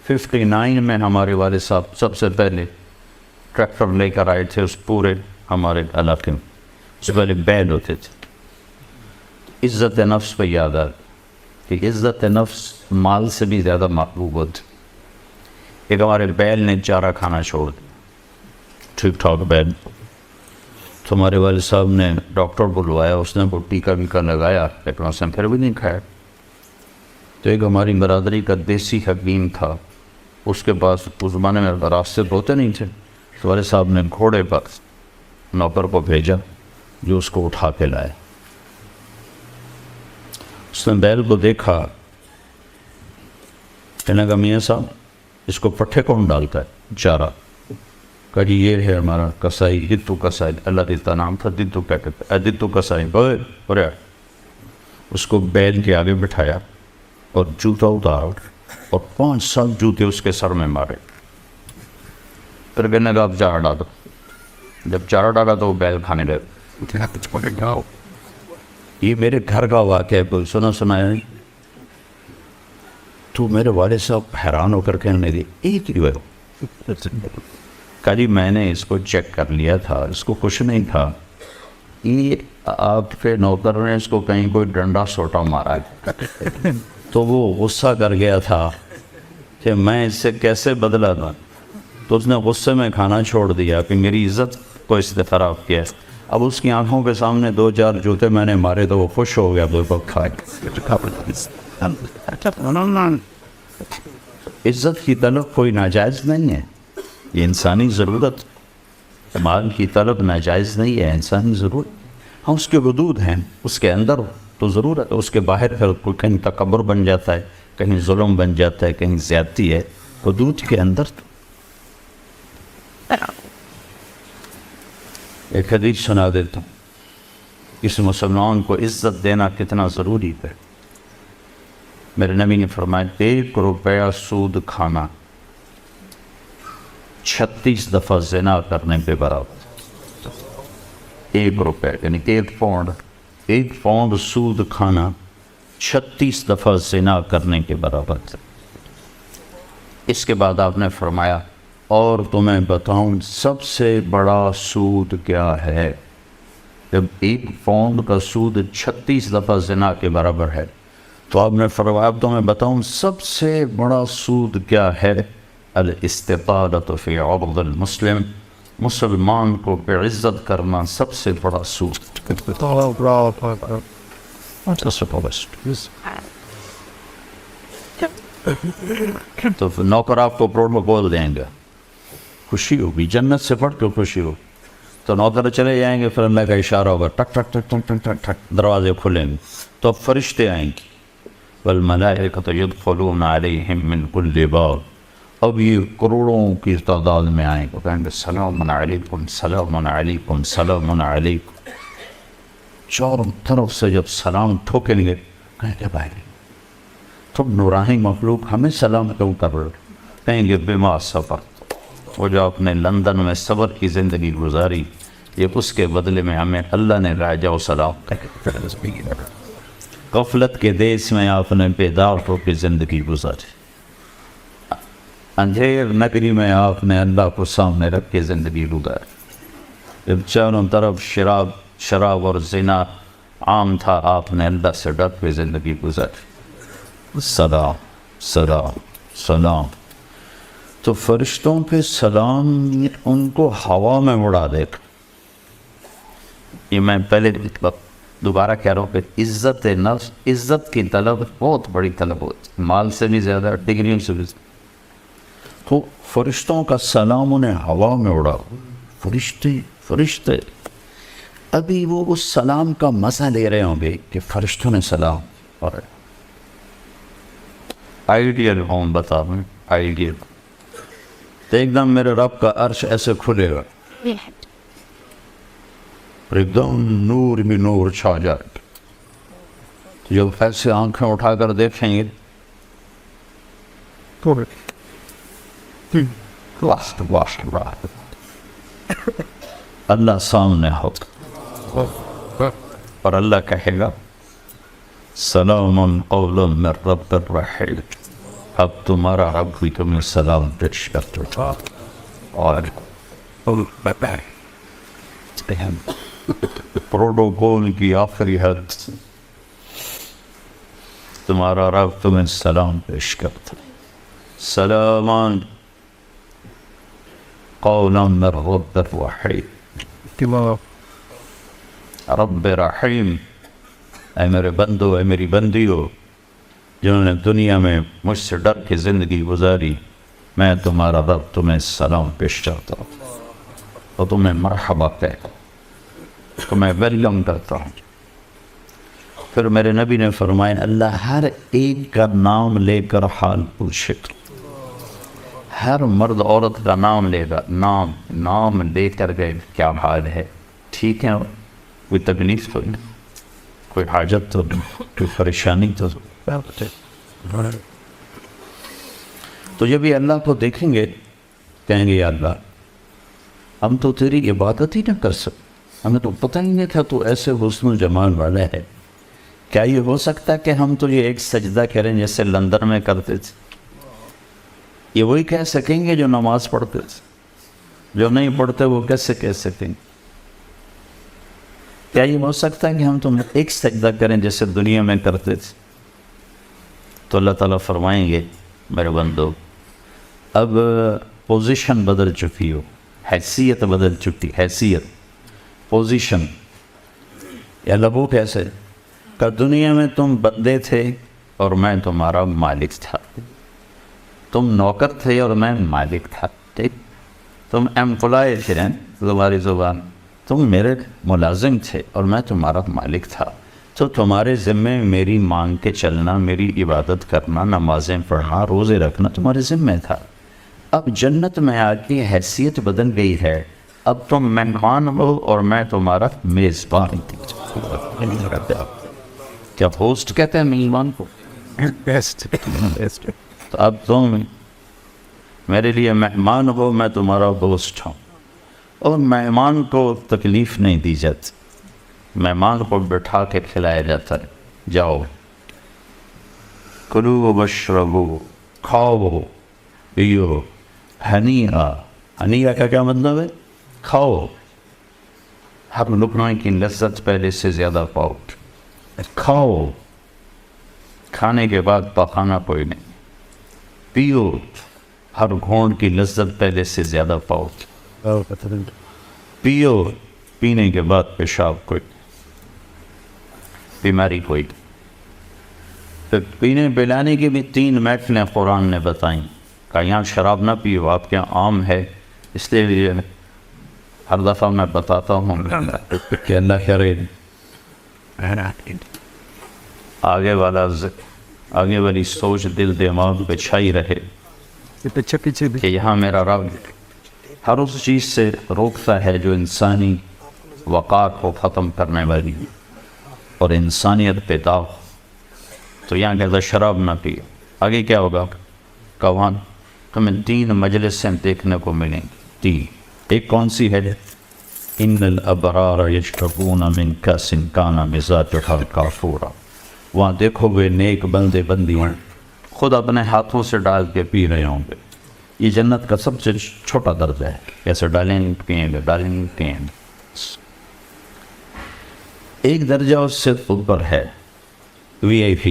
59 میں ہمارے والد صاحب سب سے پہلے ٹریکٹر لے کر آئے تھے اس پورے ہمارے علاقے میں، اس سے پہلے بیل ہوتے تھے، عزت نفس پہ یاد آ کہ عزت نفس مال سے بھی زیادہ محبوب ہوتی۔ ایک ہمارے بیل نے چارہ کھانا چھوڑ دیا، ٹھیک ٹھاک بیل، تو ہمارے والد صاحب نے ڈاکٹر بلوایا، اس نے وہ ٹیکہ ویکہ لگایا، لیکن اس نے پھر بھی نہیں کھایا، تو ایک ہماری برادری کا دیسی حکیم تھا، اس کے پاس اس زمانے میں راستے ہوتے نہیں تھے، تو والد صاحب نے گھوڑے پر نوکر کو بھیجا جو اس کو اٹھا کے لائے، اس نے بیل کو دیکھا، کہنے کا میاں صاحب اس کو پٹھے کون ڈالتا ہے چارہ، کہا جی یہ ہے ہمارا کسائی، دتو کسائی، اللہ دیتا نام تھا، دتو کیا کہتے ہیں، دتو کسائی، بولے اس کو بیل کے آگے بٹھایا اور جوتا اتارا اور 5 سال جوتے اس کے سر میں مارے، پھر کہنے کا اب چارہ ڈالو، جب چارہ ڈالا تو وہ بیل کھانے لگا۔ یہ میرے گھر کا واقعہ ہے، کوئی سنا ہے؟ تو میرے والد صاحب حیران ہو کر کہنے لگے ایک ہی ہو؟ کہا جی میں نے اس کو چیک کر لیا تھا، اس کو کچھ نہیں تھا، یہ آپ کے نوکر نے اس کو کہیں کوئی ڈنڈا سوٹا مارا ہے۔ تو وہ غصہ کر گیا تھا کہ میں اس سے کیسے بدلا تھا، تو اس نے غصے میں کھانا چھوڑ دیا کہ میری عزت کو اس نے خراب کیا۔ اب اس کی آنکھوں کے سامنے 2-4 جوتے میں نے مارے تو وہ خوش ہو گیا، وہ کھائے۔ عزت کی طلب کوئی ناجائز نہیں ہے، یہ انسانی ضرورت، مال کی طلب ناجائز نہیں ہے، انسانی ضرورت۔ ہاں اس کے حدود ہیں، اس کے اندر تو ضرورت ہے، اس کے باہر کوئی کہیں تکبر بن جاتا ہے، کہیں ظلم بن جاتا ہے، کہیں زیادتی ہے، حدود کے اندر تو۔ ایک حدیث سنا دیتا ہوں، اس مسلمان کو عزت دینا کتنا ضروری ہے۔ میرے نبی نے فرمایا 1 روپیہ سود کھانا 36 دفعہ زنا کرنے کے برابر۔ 1 روپے یعنی 1 پاؤنڈ سود کھانا 36 دفعہ زنا کرنے کے برابر۔ اس کے بعد آپ نے فرمایا اور تمہیں بتاؤں سب سے بڑا سود کیا ہے؟ جب 1 پاؤنڈ کا سود 36 دفعہ زنا کے برابر ہے تو آپ نے فرمایا اب تمہیں بتاؤں سب سے بڑا سود کیا ہے؟ الاستطالۃ فی عرض المسلم، مسلمان کو بعزت کرنا سب سے بڑا سود۔ تو نوکر آپ کو پروٹوکول دیں گے، خوشی ہوگی، جنت سے پڑھ کے خوشی ہو، تو نوکر چلے جائیں گے، پھر اللہ کا اشارہ ہوگا، ٹک ٹک ٹک ٹک ٹک ٹک ٹک، دروازے کھلیں گے تو اب فرشتے آئیں گے، والملائکۃ یدخلون علیہم من کل باب، اب یہ کروڑوں کی تعداد میں آئیں گے، کہیں گے سلام علیکم سلام علیکم سلام علیکم، چاروں طرف سے جب سلام ٹھوکیں گے کہیں گے بھائی تم نورانی مخلوق ہمیں سلام کیوں کر رہے؟ کہیں گے بما صبر، وہ جو آپ نے لندن میں صبر کی زندگی گزاری، یہ اس کے بدلے میں ہمیں اللہ نے راجہ و سلام۔ غفلت کے دیس میں آپ نے بیدار ہو کے زندگی گزاری، اندھیر نگری میں آپ نے اللہ کو سامنے رکھ کے زندگی گزاری، جب چاروں طرف شراب اور زنا عام تھا آپ نے اللہ سے ڈر کے زندگی گزاری۔ سلام سلام سلام، تو فرشتوں پہ سلام ان کو ہوا میں اڑا دے گا۔ یہ میں پہلے دوبارہ کہہ رہا ہوں کہ عزت نفس، عزت کی طلب بہت بڑی طلب ہوتی ہے، مال سے بھی زیادہ، ڈگریوں سے بھی زیادہ۔ تو فرشتوں کا سلام انہیں ہوا میں اڑا، فرشتے ابھی وہ اس سلام کا مزہ لے رہے ہوں گے کہ فرشتوں نے سلام، اور آئیڈیل ہوں بتا میں آئیڈیل، تو ایک دم میرے رب کا عرش ایسے کھلے گا، ایک دم نور میں نور چھا جائے گا، جب ایسے آنکھیں اٹھا کر دیکھیں گے اللہ سامنے ہوگا اور اللہ کہے گا سلام قولا من رب الرحیم، اب تمہارا رب بھی تمہیں سلام پیش کرتا اور پروٹوکول کی آخری حد، تمہارا رب تمہیں سلام پیش کرتا، سلامان قولا من رب الرحیم، رب رحیم، اے میرے بندو، اے میری بندیو جنہوں نے دنیا میں مجھ سے ڈر کے زندگی گزاری، میں تمہارا رب تمہیں سلام پیش کرتا ہوں اور تمہیں مرحبا کہتا ہوں، تمہیں ویلکم کرتا ہوں۔ پھر میرے نبی نے فرمایا اللہ ہر ایک کا نام لے کر حال پوچھے گا، ہر مرد عورت کا نام لے گا، نام لے کر گئے کیا حال ہے، ٹھیک ہے، کوئی تکلیف تو نہیں، کوئی حاجت تو نہیں، کوئی پریشانی تو تو جب یہ اللہ کو دیکھیں گے کہیں گے یا اللہ ہم تو تیری عبادت ہی نہ کر سکتے، ہمیں تو پتہ ہی نہیں تھا تو ایسے حسن و جمال والا ہے، کیا یہ ہو سکتا ہے کہ ہم تو یہ ایک سجدہ کریں جیسے لندن میں کرتے تھے؟ یہ وہی کہہ سکیں گے جو نماز پڑھتے تھے؟ جو نہیں پڑھتے وہ کیسے کہہ سکیں گے؟ کیا یہ ہو سکتا ہے کہ ہم تم ایک سجدہ کریں جیسے دنیا میں کرتے تھے؟ تو اللہ تعالیٰ فرمائیں گے میرے بندو اب پوزیشن بدل چکی ہو، حیثیت بدل چکی، حیثیت، پوزیشن. یا لبو کیسے کہ دنیا میں تم بندے تھے اور میں تمہارا مالک تھا، تم نوکر تھے اور میں مالک تھا، ٹھیک؟ تم ایمپلائی تھے، تمہاری زبان، تم میرے ملازم تھے اور میں تمہارا مالک تھا، تو تمہارے ذمے میری مانگ کے چلنا، میری عبادت کرنا، نمازیں پڑھنا، روزے رکھنا تمہارے ذمے تھا. اب جنت میں آ کے حیثیت بدل گئی ہے، اب تم مہمان ہو اور میں تمہارا میزبان. کیا ہوسٹ کہتے ہیں میزبان کو؟ Best best. تو اب تم میرے لیے مہمان ہو، میں تمہارا ہوسٹ ہوں. اور مہمان کو تکلیف نہیں دی جاتی، مہمان کو بٹھا کے کھلایا جاتا ہے. جاؤ کلو واشربو، کھاؤ پیو، ہنیہ. ہنیہ کا کیا مطلب ہے؟ کھاؤ، ہر لقمے کی لذت پہلے سے زیادہ پاؤ. کھاؤ، کھانے کے بعد پخانا کوئی نہیں. پیو، ہر گھونٹ کی لذت پہلے سے زیادہ پاؤ. پیو، پینے کے بعد پیشاب کوئی نہیں، بیماری کوئی نہیں. تو پینے پلانے کی بھی 3 محفلیں قرآن نے بتائیں کہ یہاں شراب نہ پیو، آپ کے یہاں عام ہے. اس لیے ہر دفعہ میں بتاتا ہوں کہ اللہ کرے آگے والی سوچ دل دماغ پہ چھائی رہے کہ یہاں میرا رب ہر اس چیز سے روکتا ہے جو انسانی وقار کو ختم کرنے والی اور انسانیت پہ داغ. تو یہاں کہتا شراب نہ پیو. آگے کیا ہوگا؟ کون تمہیں 3 مجلسیں دیکھنے کو ملیں گی. 3. ایک کون سی ہے؟ ان الابرار یشربون من کاس کان مزاجها کافورا. وہاں دیکھو گے نیک بندے بندیاں خود اپنے ہاتھوں سے ڈال کے پی رہے ہوں گے. یہ جنت کا سب سے چھوٹا درجہ ہے. کیسے ڈالیں گے؟ پئیں گے، ڈالیں گے، پئیں گے. ایک درجہ اس سے اوپر ہے VIP.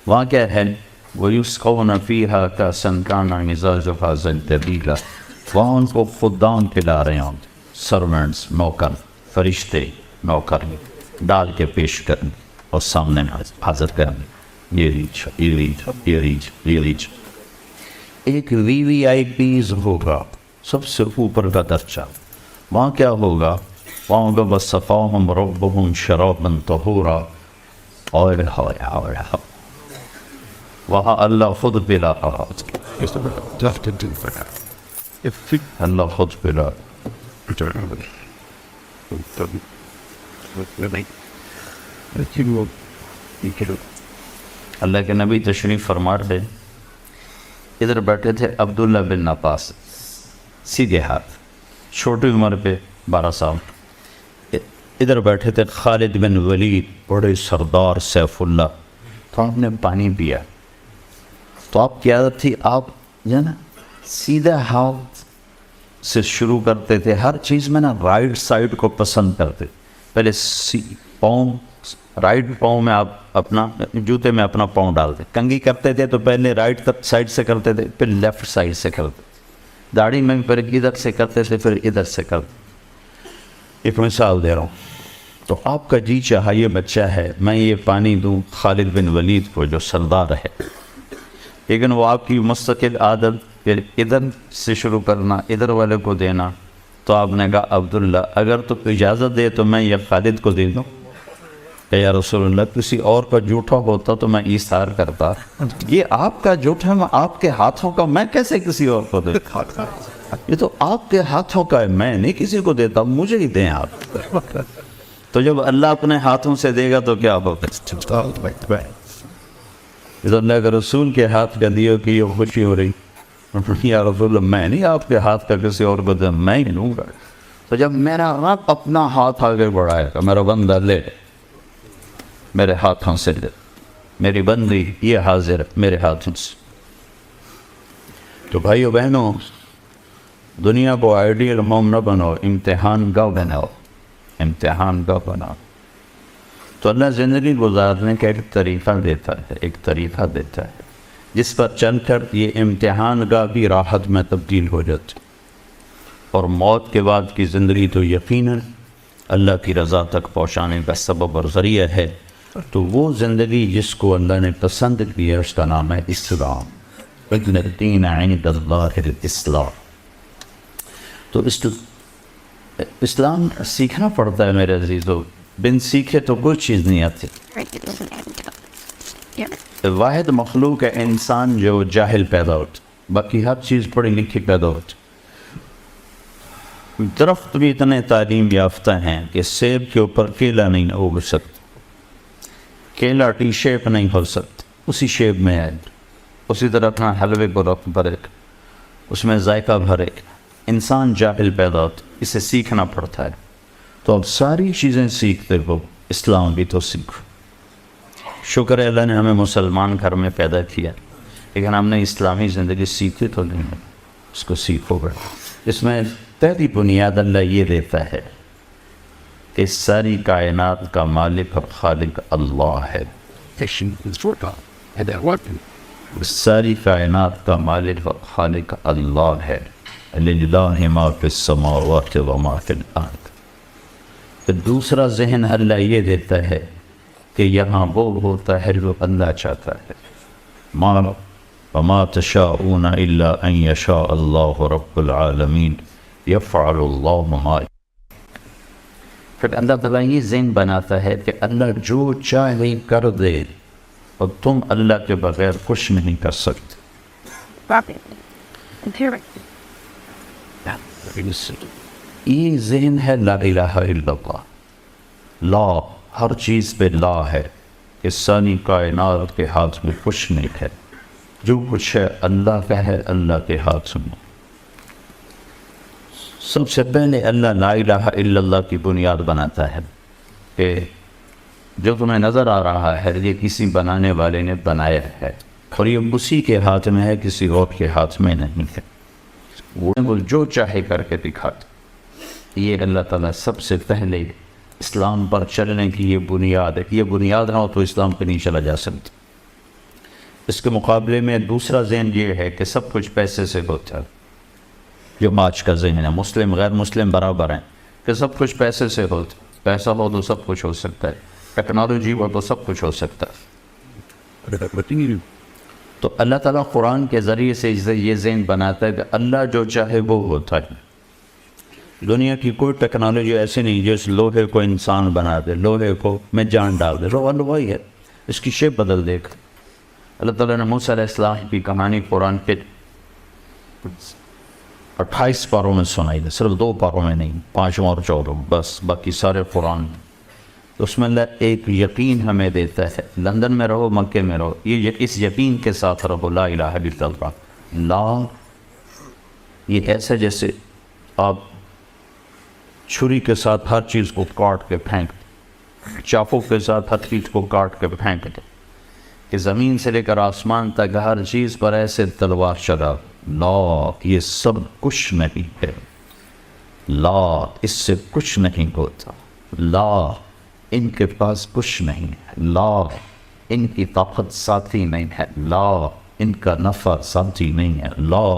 وہاں کیا ہے؟ وَيُسْقَوْنَ فِيهَا كَأْسًا كَانَ مِزَاجُهَا زَنْجَبِيلًا. وہاں ان کو خدام پلا رہے ہوں گے، سرونٹس، نوکر، فرشتے نوکر ڈال کے پیش کریں اور سامنے حاضر کریں. یہ ریچ، یہ ریچ، یہ ریچ، یہ ریچ. ایک VVIPs ہوگا، سب سے اوپر کا درجہ. وہاں کیا ہوگا؟ وہاں ہوگا وَصَفَاهُمْ رَبُّهُمْ شَرَابًا طَهُورًا. اور وہاں اللہ خود پلا رہا، اللہ خود پلا. اللہ کے نبی تشریف فرما رہے، ادھر بیٹھے تھے عبداللہ بن عباس، سیدھے ہاتھ، چھوٹی عمر پہ 12 سال. ادھر بیٹھے تھے خالد بن ولید، بڑے سردار سیف اللہ. تو آپ نے پانی پیا تو آپ کی عادت تھی، آپ جو ہے نا سیدھا ہاتھ سے شروع کرتے تھے ہر چیز میں نا. رائٹ سائڈ کو پسند کرتے، پہلے پاؤں، رائٹ پاؤں میں آپ اپنا جوتے میں اپنا پاؤں ڈالتے. کنگھی کرتے تھے تو پہلے رائٹ سائڈ سے کرتے تھے، پھر لیفٹ سائڈ سے کرتے. داڑھی میں پھر ادھر سے کرتے تھے، پھر ادھر سے کرتے. ایک مثال دے رہا ہوں. تو آپ کا جی چاہا یہ بچہ ہے میں یہ پانی دوں خالد بن ولید کو جو سردار ہے، لیکن وہ آپ کی مستقل عادت پھر ادھر سے شروع کرنا، ادھر والے کو دینا. تو آپ نے کہا عبداللہ اگر تو اجازت دے تو میں یہ خالد کو دے دوں. کہ یا رسول اللہ کسی اور کا جھوٹا ہوتا تو میں ایثار کرتا، یہ آپ کا جھوٹا ہے، آپ کے ہاتھوں کا، میں کیسے کسی اور کو دے؟ یہ تو آپ کے ہاتھوں کا ہے، میں نہیں کسی کو دیتا، مجھے ہی دیں آپ. تو جب اللہ اپنے ہاتھوں سے دے گا تو کیا ہوگا؟ یہ تو اللہ کے رسول کے ہاتھ کا دیو کی یہ خوشی ہو رہی. یا رسول اللہ میں نہیں آپ کے ہاتھ کا کسی اور کو دیں، میں ہی لوں گا. تو جب میرا رب اپنا ہاتھ آگے بڑھائے گا، میرا بندہ لے میرے ہاتھوں سے لے، میری بندی یہ حاضر میرے ہاتھوں سے۔ تو بھائیو بہنوں، دنیا کو آئیڈیل ہوم نہ بناؤ، امتحان گاہ بناؤ، امتحان گاہ بناؤ۔ تو اللہ زندگی گزارنے کا ایک طریقہ دیتا ہے، ایک طریقہ دیتا ہے جس پر چل کر یہ امتحان گاہ بھی راحت میں تبدیل ہو جاتی، اور موت کے بعد کی زندگی تو یقیناً اللہ کی رضا تک پہنچانے کا سبب اور ذریعہ ہے۔ تو وہ زندگی جس کو اللہ نے پسند کیا اس کا نام ہے اسلام۔ وَإِنَّ الدِّينَ عِندَ اللَّهِ الْإِسْلَامُ۔ تو اسلام سیکھنا پڑتا ہے میرے عزیزو، بن سیکھے تو کوئی چیز نہیں آتی۔ واحد مخلوق ہے انسان جو جاہل پیدا ہوتا، باقی ہر چیز پڑھی لکھی پیدا ہوتی۔ درخت بھی اتنے تعلیم یافتہ ہیں کہ سیب کے اوپر کیلا نہیں اگ سکتا، کیلا ٹی شیپ نہیں ہو سکتا، اسی شیپ میں ہے۔ اسی طرح اپنا حلوے کو رکھ بھرے، اس میں ذائقہ بھرے۔ انسان جاہل پیدا ہوتا، اسے سیکھنا پڑتا ہے۔ تو اب ساری چیزیں سیکھتے ہو، اسلام بھی تو سیکھو۔ شکر ہے اللہ نے ہمیں مسلمان گھر میں پیدا کیا، لیکن ہم نے اسلامی زندگی سیکھی تو نہیں ہے، اس کو سیکھو گے۔ اس میں پہلی بنیاد اللہ یہ دیتا ہے کہ ساری کائنات کا مالک اور خالق اللہ ہے۔ ساری کائنات کا مالک اور خالق اللہ ہے۔ للہ ما فی السماوات و ما فی الارض۔ پھر دوسرا ذہن اللہ یہ دیتا ہے کہ یہاں وہ ہوتا ہے جو اللہ چاہتا ہے۔ وما تشاءون الا ان یشاء اللہ رب العالمین یفعل اللہ ما۔ پھر اللہ تعالیٰ یہ ذہن بناتا ہے کہ اللہ جو چاہے کر دے، اور تم اللہ کے بغیر کچھ نہیں کر سکتے۔ یہ ذہن ہے لا الہ الا اللہ۔ لا، ہر چیز پہ لا ہے کہ ساری کائنات کے ہاتھ میں کچھ نہیں ہے، جو کچھ ہے اللہ کا ہے، اللہ کے ہاتھ میں۔ سب سے پہلے اللہ لا الہ الا اللہ کی بنیاد بناتا ہے کہ جو تمہیں نظر آ رہا ہے یہ کسی بنانے والے نے بنایا ہے، اور یہ اسی کے ہاتھ میں ہے، کسی اور کے ہاتھ میں نہیں ہے۔ وہ جو چاہے کر کے دکھاتا۔ یہ اللہ تعالیٰ سب سے پہلے اسلام پر چلنے کی یہ بنیاد ہے۔ یہ بنیاد نہ ہو تو اسلام پہ نہیں چلا جا سکتا۔ اس کے مقابلے میں دوسرا ذہن یہ ہے کہ سب کچھ پیسے سے ہوتا ہے، جو آج کا ذہن ہے۔ مسلم غیر مسلم برابر ہیں کہ سب کچھ پیسے سے ہوتا، پیسہ ہو تو سب کچھ ہو سکتا ہے، ٹیکنالوجی ہو تو سب کچھ ہو سکتا ہے۔ تو اللہ تعالیٰ قرآن کے ذریعے سے یہ ذہن بناتا ہے کہ اللہ جو چاہے وہ ہوتا ہے۔ دنیا کی کوئی ٹیکنالوجی ایسی نہیں جس لوہے کو انسان بنا دے، لوہے کو میں جان ڈال دے، لوہا لوہا ہے، اس کی شیپ بدل دے گا۔ اللہ تعالیٰ نے موسیٰ علیہ السلام کی کہانی قرآن کے 28 پاروں میں سنائی ہے، صرف 2 پاروں میں نہیں، 5 اور 14 بس، باقی سارے قرآن میں۔ تو اس میں اللہ ایک یقین ہمیں دیتا ہے، لندن میں رہو مکے میں رہو، یہ اس یقین کے ساتھ رہو، لا الہ الا اللہ۔ لا، یہ ایسا جیسے آپ چھری کے ساتھ ہر چیز کو کاٹ کے پھینک، چاقو کے ساتھ ہر چیز کو کاٹ کے پھینک دے، کہ زمین سے لے کر آسمان تک ہر چیز پر ایسے تلوار چلا۔ لا، یہ سب کچھ نہیں ہے۔ لا، اس سے کچھ نہیں ہوتا۔ لا، ان کے پاس کچھ نہیں ہے۔ لا، ان کی طاقت ساتھی نہیں ہے۔ لا، ان کا نفع ساتھی نہیں ہے۔ لا،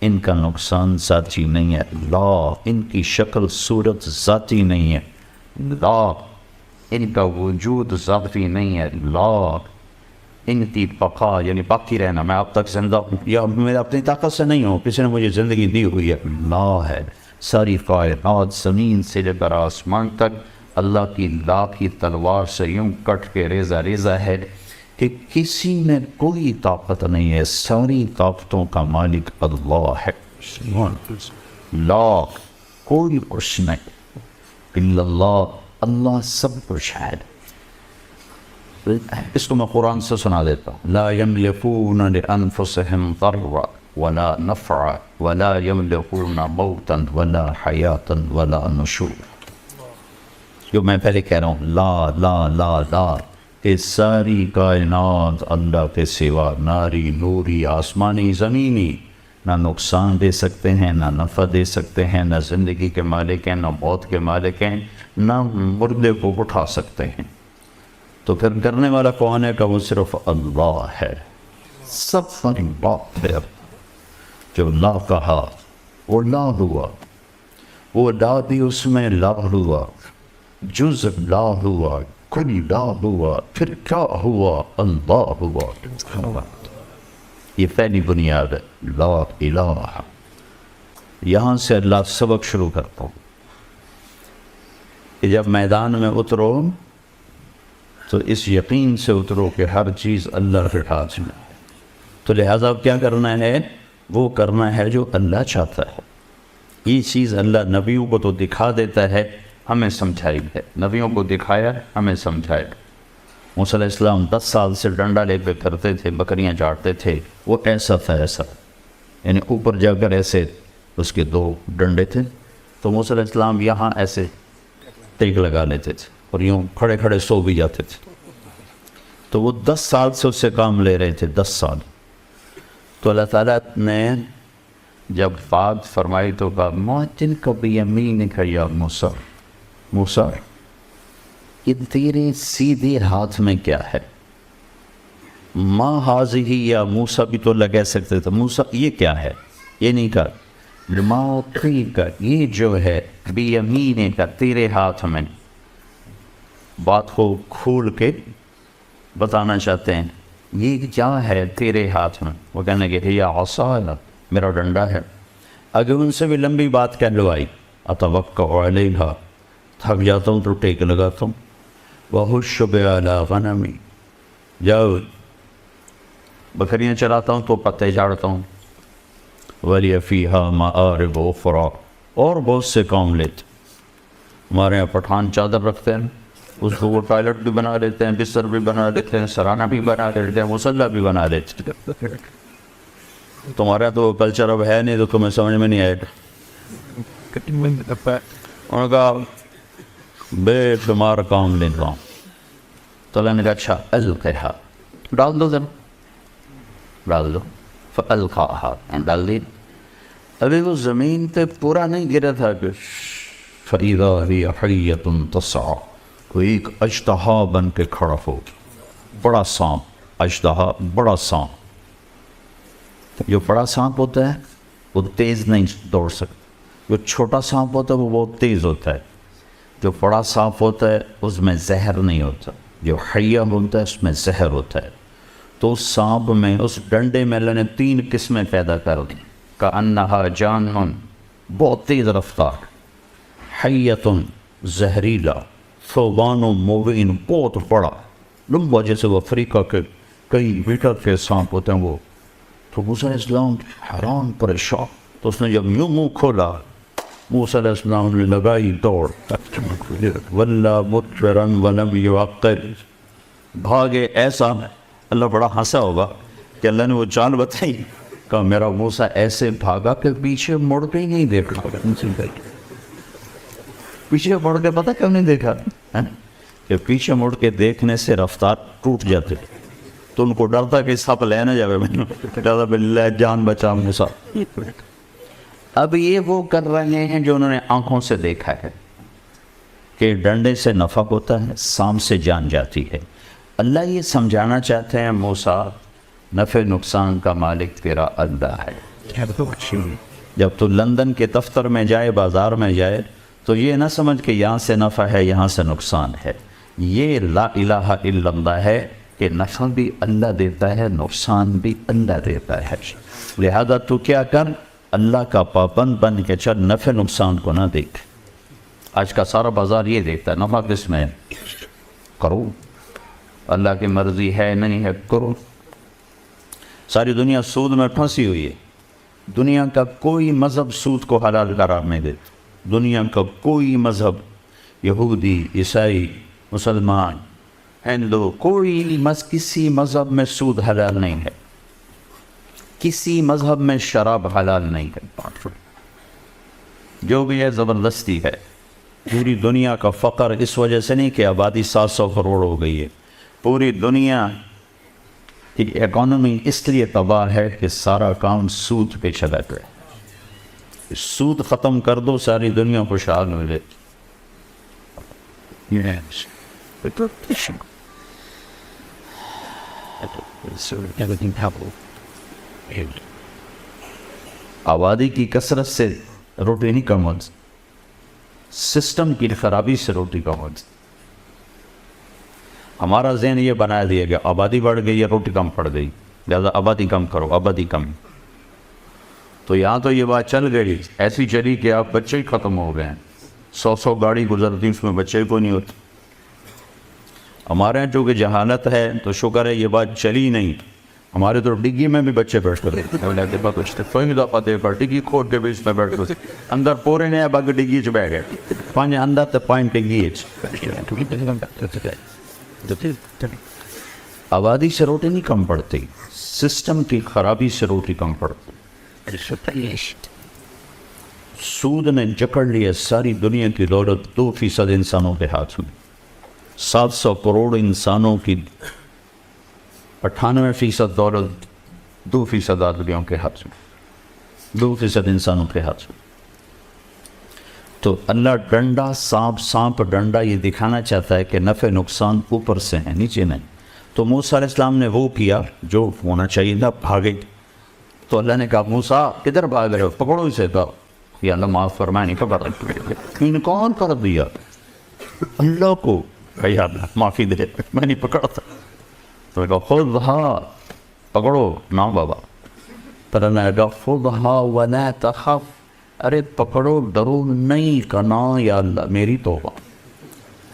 ان کا نقصان ساتھی نہیں ہے۔ لا، ان کی شکل صورت ذاتی نہیں ہے۔ لا، ان کا وجود ذاتی نہیں ہے۔ لا، ان کی بقا یعنی باقی رہنا، میں اب تک زندہ ہوں یا میں اپنی طاقت سے نہیں ہوں، کسی نے مجھے زندگی دی ہوئی ہے۔ لا ہے، ساری کائنات زمین سے لے کر آسمان تک اللہ کی لا کی تلوار سے یوں کٹ کے ریزہ ریزہ ہے کہ کسی میں کوئی طاقت نہیں ہے، ساری طاقتوں کا مالک اللہ ہے۔ لا، کوئی کچھ نہیں الا اللہ، اللہ سب کچھ ہے۔ اس کو میں قرآن سے سنا دیتا ہوں۔ لا یملکون لانفسهم ضرا ولا نفعا ولا یملکون موتا ولا حیاتا ولا نشورا۔ جو میں پہلے کہہ رہا ہوں، لا لا لا لا، کہ ساری کائنات اللہ کے سوا ناری نوری آسمانی زمینی نہ نقصان دے سکتے ہیں، نہ نفع دے سکتے ہیں، نہ زندگی کے مالک ہیں، نہ موت کے مالک ہیں، نہ مردے کو اٹھا سکتے ہیں۔ تو پھر کرنے والا کون ہے؟ کہ وہ صرف اللہ ہے۔ سب پر بات ہے، جو لا کہا وہ لا ہوا، وہ لا بھی اس میں لا ہوا، جز لا ہوا، کل لا ہوا، پھر کیا ہوا؟ اللہ ہوا۔ یہ پہلی بنیاد ہے، لا الہ۔ یہاں سے اللہ سبق شروع کرتا ہوں کہ جب میدان میں اترو تو اس یقین سے اترو کہ ہر چیز اللہ کے ہاتھ میں ہے۔ تو لہٰذا کیا کرنا ہے؟ وہ کرنا ہے جو اللہ چاہتا ہے۔ یہ چیز اللہ نبیوں کو تو دکھا دیتا ہے، ہمیں سمجھائی ہے، نبیوں کو دکھایا، ہمیں سمجھایا۔ موسیٰ علیہ السلام 10 سال سے ڈنڈا لے کے پھرتے تھے، بکریاں چاٹتے تھے، وہ ایسا تھا ایسا، یعنی اوپر جا کر ایسے اس کے 2 ڈنڈے تھے، تو موسیٰ علیہ السلام یہاں ایسے ٹیک لگا لیتے تھے اور یوں کھڑے کھڑے سو بھی جاتے تھے۔ تو وہ 10 سال سے اس سے کام لے رہے تھے، 10 سال۔ تو اللہ تعالیٰ نے جب بات فرمائی تو کہا موتن کو بھی امین کا یا موسیٰ، موسیٰ یہ تیرے سیدھے ہاتھ میں کیا ہے؟ ما حاضی یا موسیٰ بھی تو لگا سکتے تھے، موسیٰ یہ کیا ہے؟ یہ نہیں کہا ما کا، یہ جو ہے بھی امین کا تیرے ہاتھ میں۔ بات کو کھول کے بتانا چاہتے ہیں یہ کیا ہے تیرے ہاتھ میں؟ وہ کہنے کہ یہ عصا ہے، میرا ڈنڈا ہے۔ اگر ان سے بھی لمبی بات کہلوائی، اتوقع علیہا، تھک جاتا ہوں تو ٹیک لگاتا ہوں، وَحُشُّ بِعَلَىٰ غَنَمِ، جاؤ بکریاں چلاتا ہوں تو پتے جھاڑتا ہوں، وَلِيَ فِيهَا مَآرِبُ أُخْرَىٰ، اور بہت سے کام لیتے۔ ہمارے یہاں پٹھان چادر رکھتے ہیں، اس کو وہ ٹوائلٹ بھی بنا لیتے ہیں، بستر بھی بنا لیتے ہیں، سرانہ بھی بنا لیتے ہیں، مصلی بھی بنا لیتے ہیں۔ تمہارا تو کلچر اب ہے نہیں تو تمہیں سمجھ میں نہیں آئے گا۔ انہوں نے کہا بے شمار کام لیتا ہوں۔ تو اللہ نے کہا اچھا القیہا، ڈال دو ذرا، ڈال دو، فالقاہا، ڈال دی۔ ابھی وہ زمین پہ پورا نہیں گرا تھا کہ فَإِذَا هِيَ حَيَّةٌ تَسْعَىٰ، کوئی ایک اژدہا بن کے کھڑا ہو، بڑا سانپ، اژدہا بڑا سانپ۔ جو بڑا سانپ ہوتا ہے وہ تیز نہیں دوڑ سکتا، جو چھوٹا سانپ ہوتا ہے وہ بہت تیز ہوتا ہے۔ جو بڑا سانپ ہوتا ہے اس میں زہر نہیں ہوتا، جو حیہ ہوتا ہے اس میں زہر ہوتا ہے۔ تو اس سانپ میں، اس ڈنڈے میں اللہ نے 3 قسمیں پیدا کر دی، کأنہا جان، بہت تیز رفتار، حیۃ زہریلا، ثعبان مبین، بہت بڑا لمبا، جیسے وہ افریقہ کے کئی میٹر کے سانپ ہوتے ہیں وہ۔ تو موسیٰ علیہ السلام حیران پریشان، تو اس نے جب یوں منہ کھولا، موسیٰ علیہ السلام نے لگائی دوڑ، وَلَّا مُدْبِرًا وَلَمْ يُعَقِّبْ، بھاگے ایسا۔ اللہ بڑا ہنسا ہوگا کہ اللہ نے وہ چال بتائی کہ میرا موسیٰ ایسے بھاگا کہ پیچھے مڑ کے ہی نہیں دیکھا۔ پیچھے مڑ کے پتہ کیوں نہیں دیکھا؟ کہ پیچھے مڑ کے دیکھنے سے رفتار ٹوٹ جاتے، تو ان کو ڈرتا کہ سپ لے نہ جائے، میں ڈرتا باللہ جان بچا موسیٰ۔ اب یہ وہ کر رہے ہیں جو انہوں نے آنکھوں سے دیکھا ہے کہ ڈنڈے سے نفع ہوتا ہے، سام سے جان جاتی ہے۔ اللہ یہ سمجھانا چاہتے ہیں موسیٰ، نفع نقصان کا مالک تیرا اللہ ہے۔ جب تو لندن کے دفتر میں جائے، بازار میں جائے، تو یہ نہ سمجھ کہ یہاں سے نفع ہے یہاں سے نقصان ہے۔ یہ لا الہ الا اللہ ہے کہ نفع بھی اللہ دیتا ہے، نقصان بھی اللہ دیتا ہے۔ لہذا تو کیا کر، اللہ کا پابند بن کے چل، نفع نقصان کو نہ دیکھ۔ آج کا سارا بازار یہ دیکھتا ہے نفع کس میں ہے، کرو، اللہ کی مرضی ہے نہیں ہے کرو۔ ساری دنیا سود میں پھنسی ہوئی ہے، دنیا کا کوئی مذہب سود کو حلال قرار نہیں دیتا، دنیا کا کوئی مذہب، یہودی، عیسائی، مسلمان، ہندو، کوئی کسی مذہب میں سود حلال نہیں ہے، کسی مذہب میں شراب حلال نہیں ہے، جو بھی ہے زبردستی ہے۔ پوری دنیا کا فقر اس وجہ سے نہیں کہ آبادی 700 کروڑ ہو گئی ہے، پوری دنیا کی اکانومی اس لیے تباہ ہے کہ سارا کام سود پہ چلا گیا. سود ختم کر دو ساری دنیا خوشحال ہو جائے. Yes. But look, fishing. So everything happened. آبادی کی کثرت سے روٹی نہیں کم ہوتی, سسٹم کی خرابی سے روٹی کم ہوتی. ہمارا ذہن یہ بنا دیا گیا آبادی بڑھ گئی یا روٹی کم پڑ گئی, لہٰذا آبادی کم کرو, آبادی کم. تو یہاں تو یہ بات چل گئی, ایسی چلی کہ آپ بچے ہی ختم ہو گئے ہیں. 100 گاڑی گزرتی اس میں بچے کو نہیں ہوتے. ہمارے یہاں چونکہ جہالت ہے تو شکر ہے یہ بات چلی نہیں. ہمارے تو ڈگی میں بھی بچے بیٹھ کر ڈگی کھود کے بھی اس میں بیٹھ کر اندر پورے نیا بگ ڈگی چ بہ گئے پانچ اندر تو پوائنٹ ڈگی. آبادی سے روٹی نہیں کم پڑتی, سسٹم کی خرابی سے روٹی کم پڑتی. سود نے جکڑ لیا ساری دنیا کی دولت 2% انسانوں کے ہاتھ میں. 700 کروڑ انسانوں کی 98% دولت 2% آدمیوں کے ہاتھ میں, 2% انسانوں کے ہاتھ میں. تو اللہ ڈنڈا سانپ ڈنڈا یہ دکھانا چاہتا ہے کہ نفع نقصان اوپر سے ہے, نیچے نہیں. تو موسیٰ علیہ السلام نے وہ کیا جو ہونا چاہیے تھا, بھاگے. تو اللہ نے کہا موسیٰ کدھر بھاگ رہے ہو, پکڑو اسے. تو یہ اللہ معاف فرمائے نہیں پکڑا, انکار کر دیا اللہ کو. یا اللہ معافی دے, میں نہیں پکڑتا. تو میں کہا خودھا, پکڑو نا بابا. پر اللہ نے کہا خودھا ولا تخف, ارے پکڑو ڈرو نہیں کنا یا اللہ میری توبہ.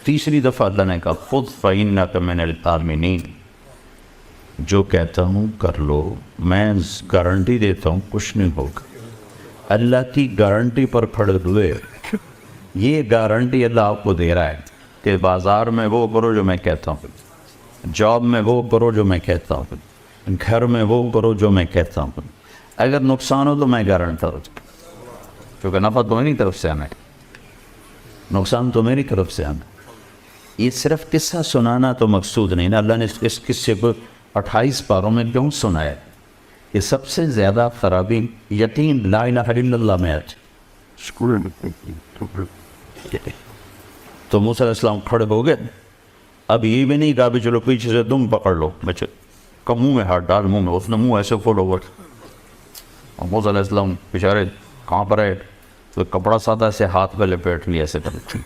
تیسری دفعہ اللہ نے کہا خود فإنک من الآمنین, جو کہتا ہوں کر لو, میں گارنٹی دیتا ہوں کچھ نہیں ہوگا. اللہ کی گارنٹی پر کھڑے ہوئے. یہ گارنٹی اللہ آپ کو دے رہا ہے کہ بازار میں وہ کرو جو میں کہتا ہوں, جاب میں وہ کرو جو میں کہتا ہوں, گھر میں وہ کرو جو میں کہتا ہوں. اگر نقصان ہو تو میں گارنٹر ہوں, کیونکہ نفع تو میری طرف سے آنا ہے, نقصان تو میری طرف سے آنا ہے. یہ صرف قصہ سنانا تو مقصود نہیں نا. اللہ نے اس قصے کو 28 پاروں میں کیوں سنایا؟ یہ سب سے زیادہ خرابی یقین لا الہ الا اللہ میں آتی. تو موسیٰ علیہ السلام کھڑے ہو گئے. اب یہ بھی نہیں کہا بھی چلو پیچھے سے تم پکڑ لو بچے کا, منہ میں ہاتھ ڈال, منہ میں. اس نے منہ ایسے کھولو ہوا, اور موسیٰ علیہ السلام بیچارے کہاں پر ہے, تو کپڑا سادہ سے ہاتھ پہ لپیٹ لیا ایسے کر.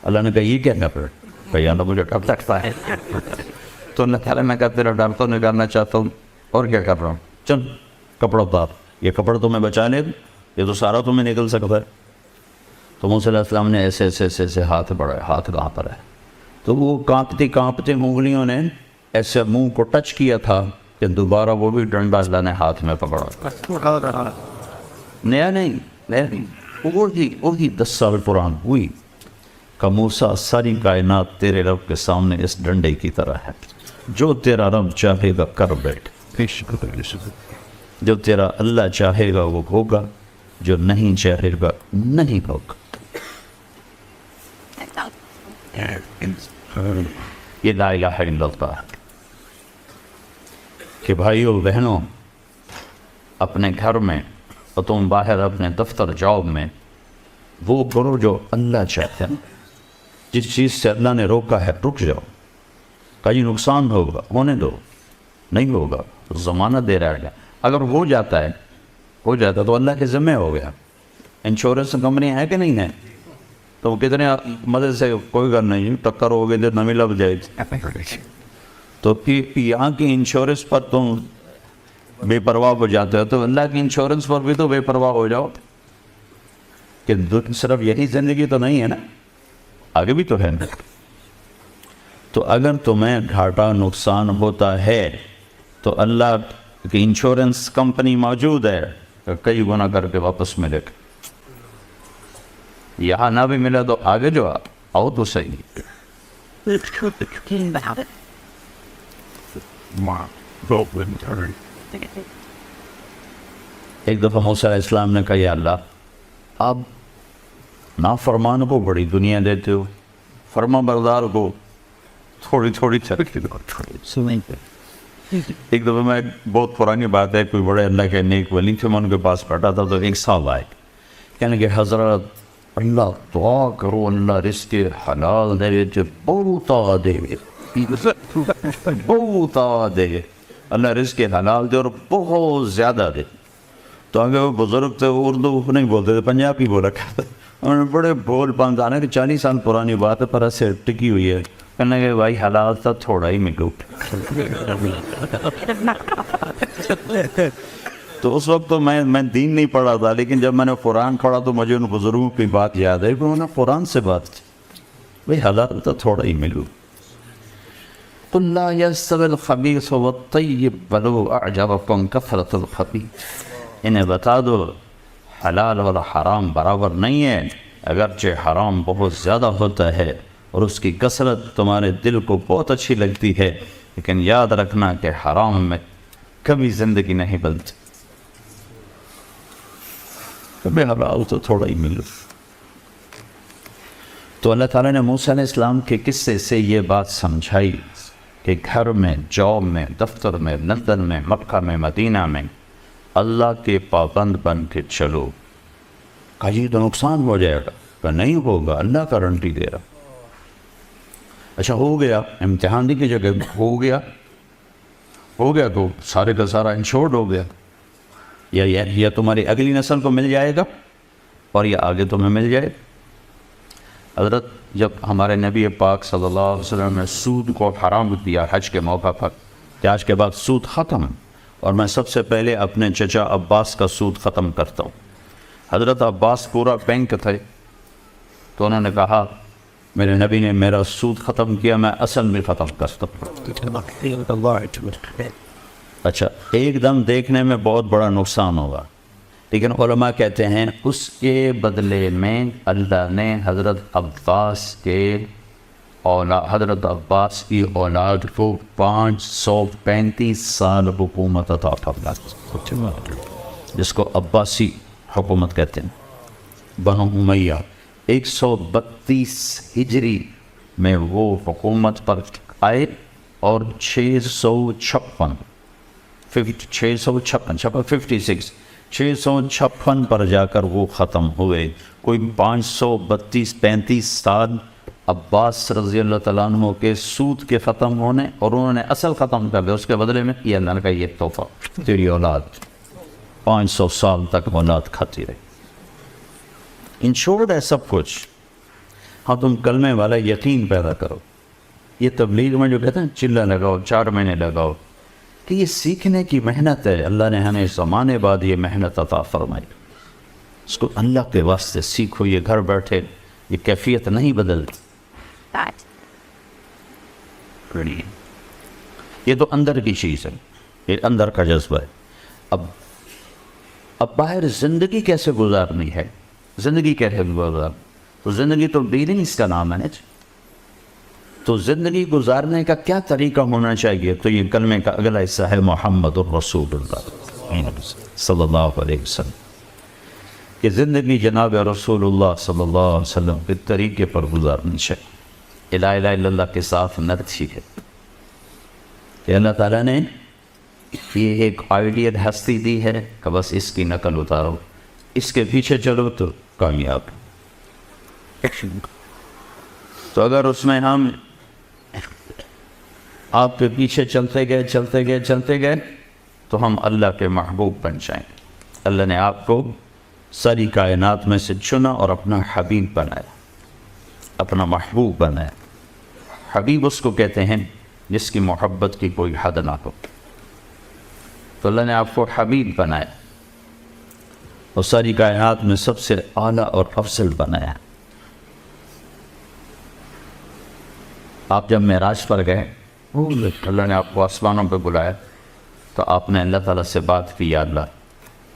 اللہ نے کہا یہ کیا لپیٹ, بھائی اللہ مجھے ڈر لگتا ہے. تو اللہ تعالیٰ نے کہا تیرا ڈر تو نکالنا چاہتا ہوں, اور کیا کر رہا ہوں, چل کپڑا اتار. یہ کپڑا تمہیں بچا لے, یہ تو سارا تمہیں نکل سکتا ہے. تو موسیٰ علیہ السلام نے ایسے ایسے ایسے ایسے ہاتھ بڑھائے, ہاتھ کہاں پر ہے. تو وہ کانپتے انگلیوں نے ایسے منہ کو ٹچ کیا تھا کہ دوبارہ وہ بھی ڈنڈا اللہ نے ہاتھ میں پکڑا. نیا نہیں, وہی 10 سال پران ہوئی کہ موسیٰ ساری کائنات تیرے رب کے سامنے اس ڈنڈے کی طرح ہے. جو تیرا رب چاہے گا کر بیٹھ, جو تیرا اللہ چاہے گا وہ ہوگا, جو نہیں چاہے گا نہیں ہوگا. یہ لا الہ الا اللہ کہ بھائیو بہنوں, اپنے گھر میں اور تم باہر اپنے دفتر جاب میں وہ کرو جو اللہ چاہتے ہیں. جس چیز سے اللہ نے روکا ہے رک جاؤ. کہیں نقصان ہوگا, ہونے دو, نہیں ہوگا ضمانت دے رہا ہے. اگر ہو جاتا تو اللہ کے ذمہ ہو گیا. انشورنس کمپنی ہے کہ نہیں ہے, تو کتنے مدد سے کوئی گل نہیں, ٹکر ہو گئی تو نمی لگ جائے گی. تو یہاں کی انشورنس پر تم بے پرواہ ہو جاتے ہو, تو اللہ کی انشورنس پر بھی تو بے پرواہ ہو جاؤ. کہ صرف یہی زندگی تو نہیں ہے نا, آگے بھی تو ہے نا. تو اگر تمہیں گھاٹا نقصان ہوتا ہے تو اللہ کی انشورنس کمپنی موجود ہے, کئی گنا کر کے واپس ملے گا. یہاں نہ بھی ملا تو آگے جو آؤ تو صحیح. ایک دفعہ موسیٰ علیہ السلام نے کہا یا اللہ, آپ نافرمان کو بڑی دنیا دیتے ہو, فرما بردار کو تھوڑی تھوڑی چل کے Excelente. ایک دفعہ میں بہت پرانی بات ہے، کوئی بڑے اللہ کے نیک ولی تھے، میں ان کے پاس بیٹھا تھا تو ایک صاحب آئے، کہنے کہ حضرت اللہ دعا کرو اللہ رزق حلال دے، جو بہت دے بہت دے، اللہ رزق حلال دے اور بہت زیادہ دے۔ تو آگے وہ بزرگ تھے، وہ اردو نہیں بولتے تھے، پنجابی بولا کرتے، انہوں نے بڑے بول پانچانے کہ 40 سال پرانی بات ہے پر ایسے ٹکی ہوئی ہے، کہنے کہ بھائی حلال تھا تھوڑا ہی ملو۔ تو اس وقت تو میں دین نہیں پڑھا تھا، لیکن جب میں نے قرآن پڑھا تو مجھے ان بزرگوں کی بات یاد ہے کہ انہوں نے قرآن سے بات کی، بھائی حلال تو تھوڑا ہی ملو۔ قل لا يستوي الخبيث والطيب ولو أعجبكم كثرة الخبيث، انہیں بتا دو حلال اور حرام برابر نہیں ہے، اگرچہ حرام بہت زیادہ ہوتا ہے اور اس کی کثرت تمہارے دل کو بہت اچھی لگتی ہے، لیکن یاد رکھنا کہ حرام میں کبھی زندگی نہیں بنتی، کبھی حلال تو تھوڑا ہی ملو۔ تو اللہ تعالیٰ نے موسیٰ علیہ السلام کے قصے سے یہ بات سمجھائی کہ گھر میں، جاب میں، دفتر میں، لندن میں، مکہ میں، مدینہ میں اللہ کے پابند بن کے چلو۔ کہا یہ تو نقصان ہو جائے گا، کہ نہیں ہوگا، اللہ گارنٹی دے رہا۔ اچھا ہو گیا، امتحان دی کی جگہ ہو گیا تو سارے کا سارا انشورڈ ہو گیا، یا تمہاری اگلی نسل کو مل جائے گا اور یہ آگے تمہیں مل جائے۔ حضرت جب ہمارے نبی پاک صلی اللہ علیہ وسلم نے سود کو حرام کیا حج کے موقع پر، کہ آج کے بعد سود ختم، اور میں سب سے پہلے اپنے چچا عباس کا سود ختم کرتا ہوں۔ حضرت عباس پورا بینک تھے، تو انہوں نے کہا میرے نبی نے میرا سود ختم کیا، میں اصل میں ختم کرتا ہوں۔ اچھا ایک دم دیکھنے میں بہت بڑا نقصان ہوگا، لیکن علماء کہتے ہیں اس کے بدلے میں اللہ نے حضرت عباس کی اولاد کو 535 سال حکومت عطا فرمائی، جس کو عباسی حکومت کہتے ہیں، بنو امیہ۔ 132 ہجری میں وہ حکومت پر آئے اور 656 پر جا کر وہ ختم ہوئے۔ کوئی 532-35 سال عباس رضی اللہ تعالیٰ عنہ کے سود کے ختم ہونے، اور انہوں نے اصل ختم کر دیا، اس کے بدلے میں یہ اللہ کا یہ تحفہ، تیری اولاد 500 سال تک اولاد کھاتی رہی، انشورڈ ہے سب کچھ۔ ہاں تم کلمے والا یقین پیدا کرو۔ یہ تبلیغ میں جو کہتے ہیں چلہ لگاؤ، 4 مہینے لگاؤ، کہ یہ سیکھنے کی محنت ہے، اللہ نے ہمیں زمانے بعد یہ محنت عطا فرمائی، اس کو اللہ کے واسطے سیکھو، یہ گھر بیٹھے یہ کیفیت نہیں بدلتی۔ That. یہ تو اندر کی چیز ہے، یہ اندر کا جذبہ ہے۔ اب باہر زندگی کیسے گزارنی ہے، زندگی کیسے گزار، تو زندگی تو ڈیلنگس کا نام ہے، تو زندگی گزارنے کا کیا طریقہ ہونا چاہیے؟ تو یہ کلمے کا اگلا حصہ ہے محمد الرسول اللہ صلی اللہ علیہ وسلم، کہ زندگی جناب رسول اللہ صلی اللہ علیہ وسلم کے طریقے پر گزارنی چاہیے۔ لا الہ الا اللہ کے ساتھ نرسی ہے کہ اللہ تعالیٰ نے یہ ایک آئیڈیل ہستی دی ہے کہ بس اس کی نقل اتارو، اس کے پیچھے چلو تو کامیاب۔ تو اگر اس میں ہم آپ کے پیچھے چلتے گئے تو ہم اللہ کے محبوب بن جائیں۔ اللہ نے آپ کو ساری کائنات میں سے چنا اور اپنا حبیب بنایا، اپنا محبوب بنایا۔ حبیب اس کو کہتے ہیں جس کی محبت کی کوئی حد نہ ہو، تو اللہ نے آپ کو حبیب بنایا اور ساری کائنات میں سب سے اعلیٰ اور افضل بنایا۔ آپ جب معراج پر گئے، اللہ نے آپ کو آسمانوں پہ بلایا، تو آپ نے اللہ تعالیٰ سے بات کی، یا اللہ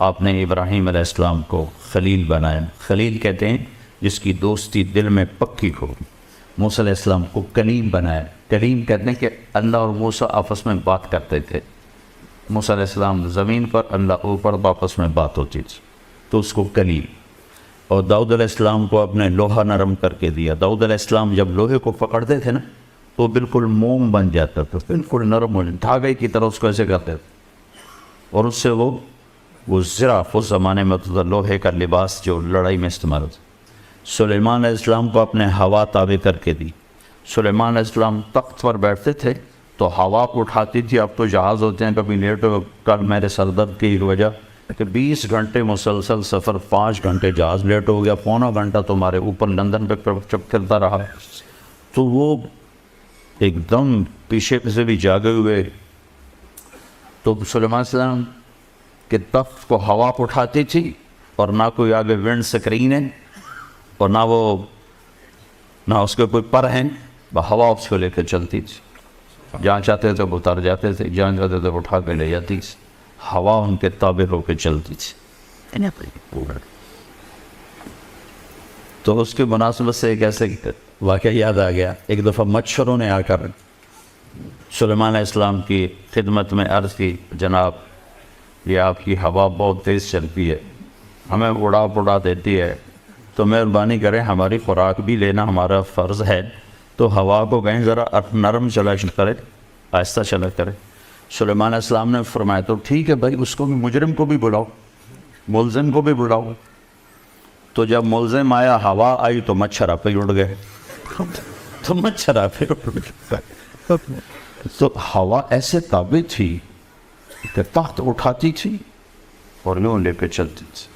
آپ نے ابراہیم علیہ السلام کو خلیل بنایا۔ خلیل کہتے ہیں جس کی دوستی دل میں پکی ہو۔ موسیٰ علیہ السلام کو کلیم بنایا۔ کلیم کہتے ہیں کہ اللہ اور موسیٰ آپس میں بات کرتے تھے، موسیٰ علیہ السلام زمین پر، اللہ اوپر، آپس میں بات ہوتی تھی، تو اس کو کلیم۔ اور داؤد علیہ السلام کو اپنے لوہا نرم کر کے دیا۔ داؤد علیہ السلام جب لوہے کو پکڑتے تھے نا تو بالکل موم بن جاتا تھا، بالکل نرم ہو جاتا، دھاگے کی طرح اس کو ایسے کرتے تھے، اور اس سے وہ زراف اس زمانے میں ہوتا تھا، لوہے کا لباس جو لڑائی میں استعمال ہوتا. سلیمان علیہ السلام کو اپنے ہوا تابع کر کے دی. سلیمان علیہ السلام تخت پر بیٹھتے تھے تو ہوا کو اٹھاتی تھی. اب تو جہاز ہوتے ہیں، کبھی لیٹ ہو. کل میرے سر درد کی وجہ کہ 20 گھنٹے مسلسل سفر، 5 گھنٹے جہاز لیٹ ہو گیا، پونا گھنٹہ تمہارے اوپر لندن پہ چکرتا رہا. تو وہ ایک دم پیچھے سے بھی جاگے ہوئے. تو سلیمان علیہ السلام کے تخت کو ہوا کو اٹھاتی تھی، اور نہ کوئی آگے ونڈ سکرین ہے، اور نہ اس کے کوئی پر ہیں، ہوا اس کو لے کے چلتی تھی. جہاں چاہتے تھے وہ اتر جاتے تھے، جہاں چاہتے تھے وہ اٹھا کے لے جاتی تھی. ہوا ان کے تابع ہو کے چلتی تھی. تو اس کی مناسبت سے ایک ایسے واقعہ یاد آ گیا. ایک دفعہ مچھروں نے آ کر سلیمان علیہ السلام کی خدمت میں عرض کی، جناب یہ آپ کی ہوا بہت تیز چلتی ہے، ہمیں اڑا دیتی ہے، تو مہربانی کریں ہماری خوراک بھی لینا ہمارا فرض ہے، تو ہوا کو کہیں ذرا نرم چلا کرے، آہستہ چلا کرے. سلیمان علیہ السلام نے فرمایا تو ٹھیک ہے بھائی، اس کو بھی، مجرم کو بھی بلاؤ، ملزم کو بھی بلاؤ. تو جب ملزم آیا، ہوا آئی تو مچھر آپ ہی اڑ گئے. تو مچھر آپ ہی اڑ گئے. تو ہوا ایسے تابع تھی کہ تخت اٹھاتی تھی اور یوں لے کے چلتی تھی.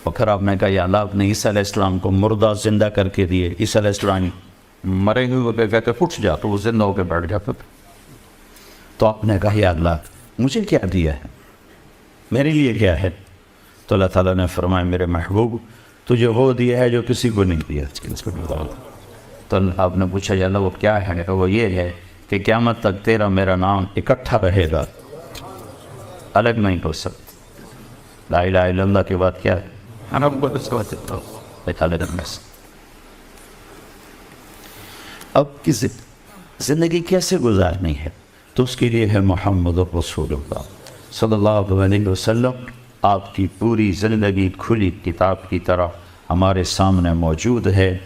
اور پھر آپ نے کہا یا اللہ، آپ نے عیسیٰ علیہ السلام کو مردہ زندہ کر کے دیے. عیسیٰ علیہ السلام مرے ہوئے کہتے اٹھ جا، تو وہ زندہ ہو کے بیٹھ جاتا تھا. تو آپ نے کہا یا اللہ مجھے کیا دیا ہے، میرے لیے کیا ہے؟ تو اللہ تعالیٰ نے فرمایا میرے محبوب تجھے وہ دیا ہے جو کسی کو نہیں دیا. تو آپ نے پوچھا یا اللہ وہ کیا ہے؟ وہ یہ ہے کہ قیامت تک تیرا میرا نام اکٹھا رہے گا، الگ نہیں ہو سکتا. لا الہ الا اللہ کے بعد کیا ہے؟ اب کی زندگی کیسے گزارنی ہے؟ تو اس کے لیے ہے محمد رسول اللہ صلی اللہ علیہ وسلم. آپ کی پوری زندگی کھلی کتاب کی طرح ہمارے سامنے موجود ہے.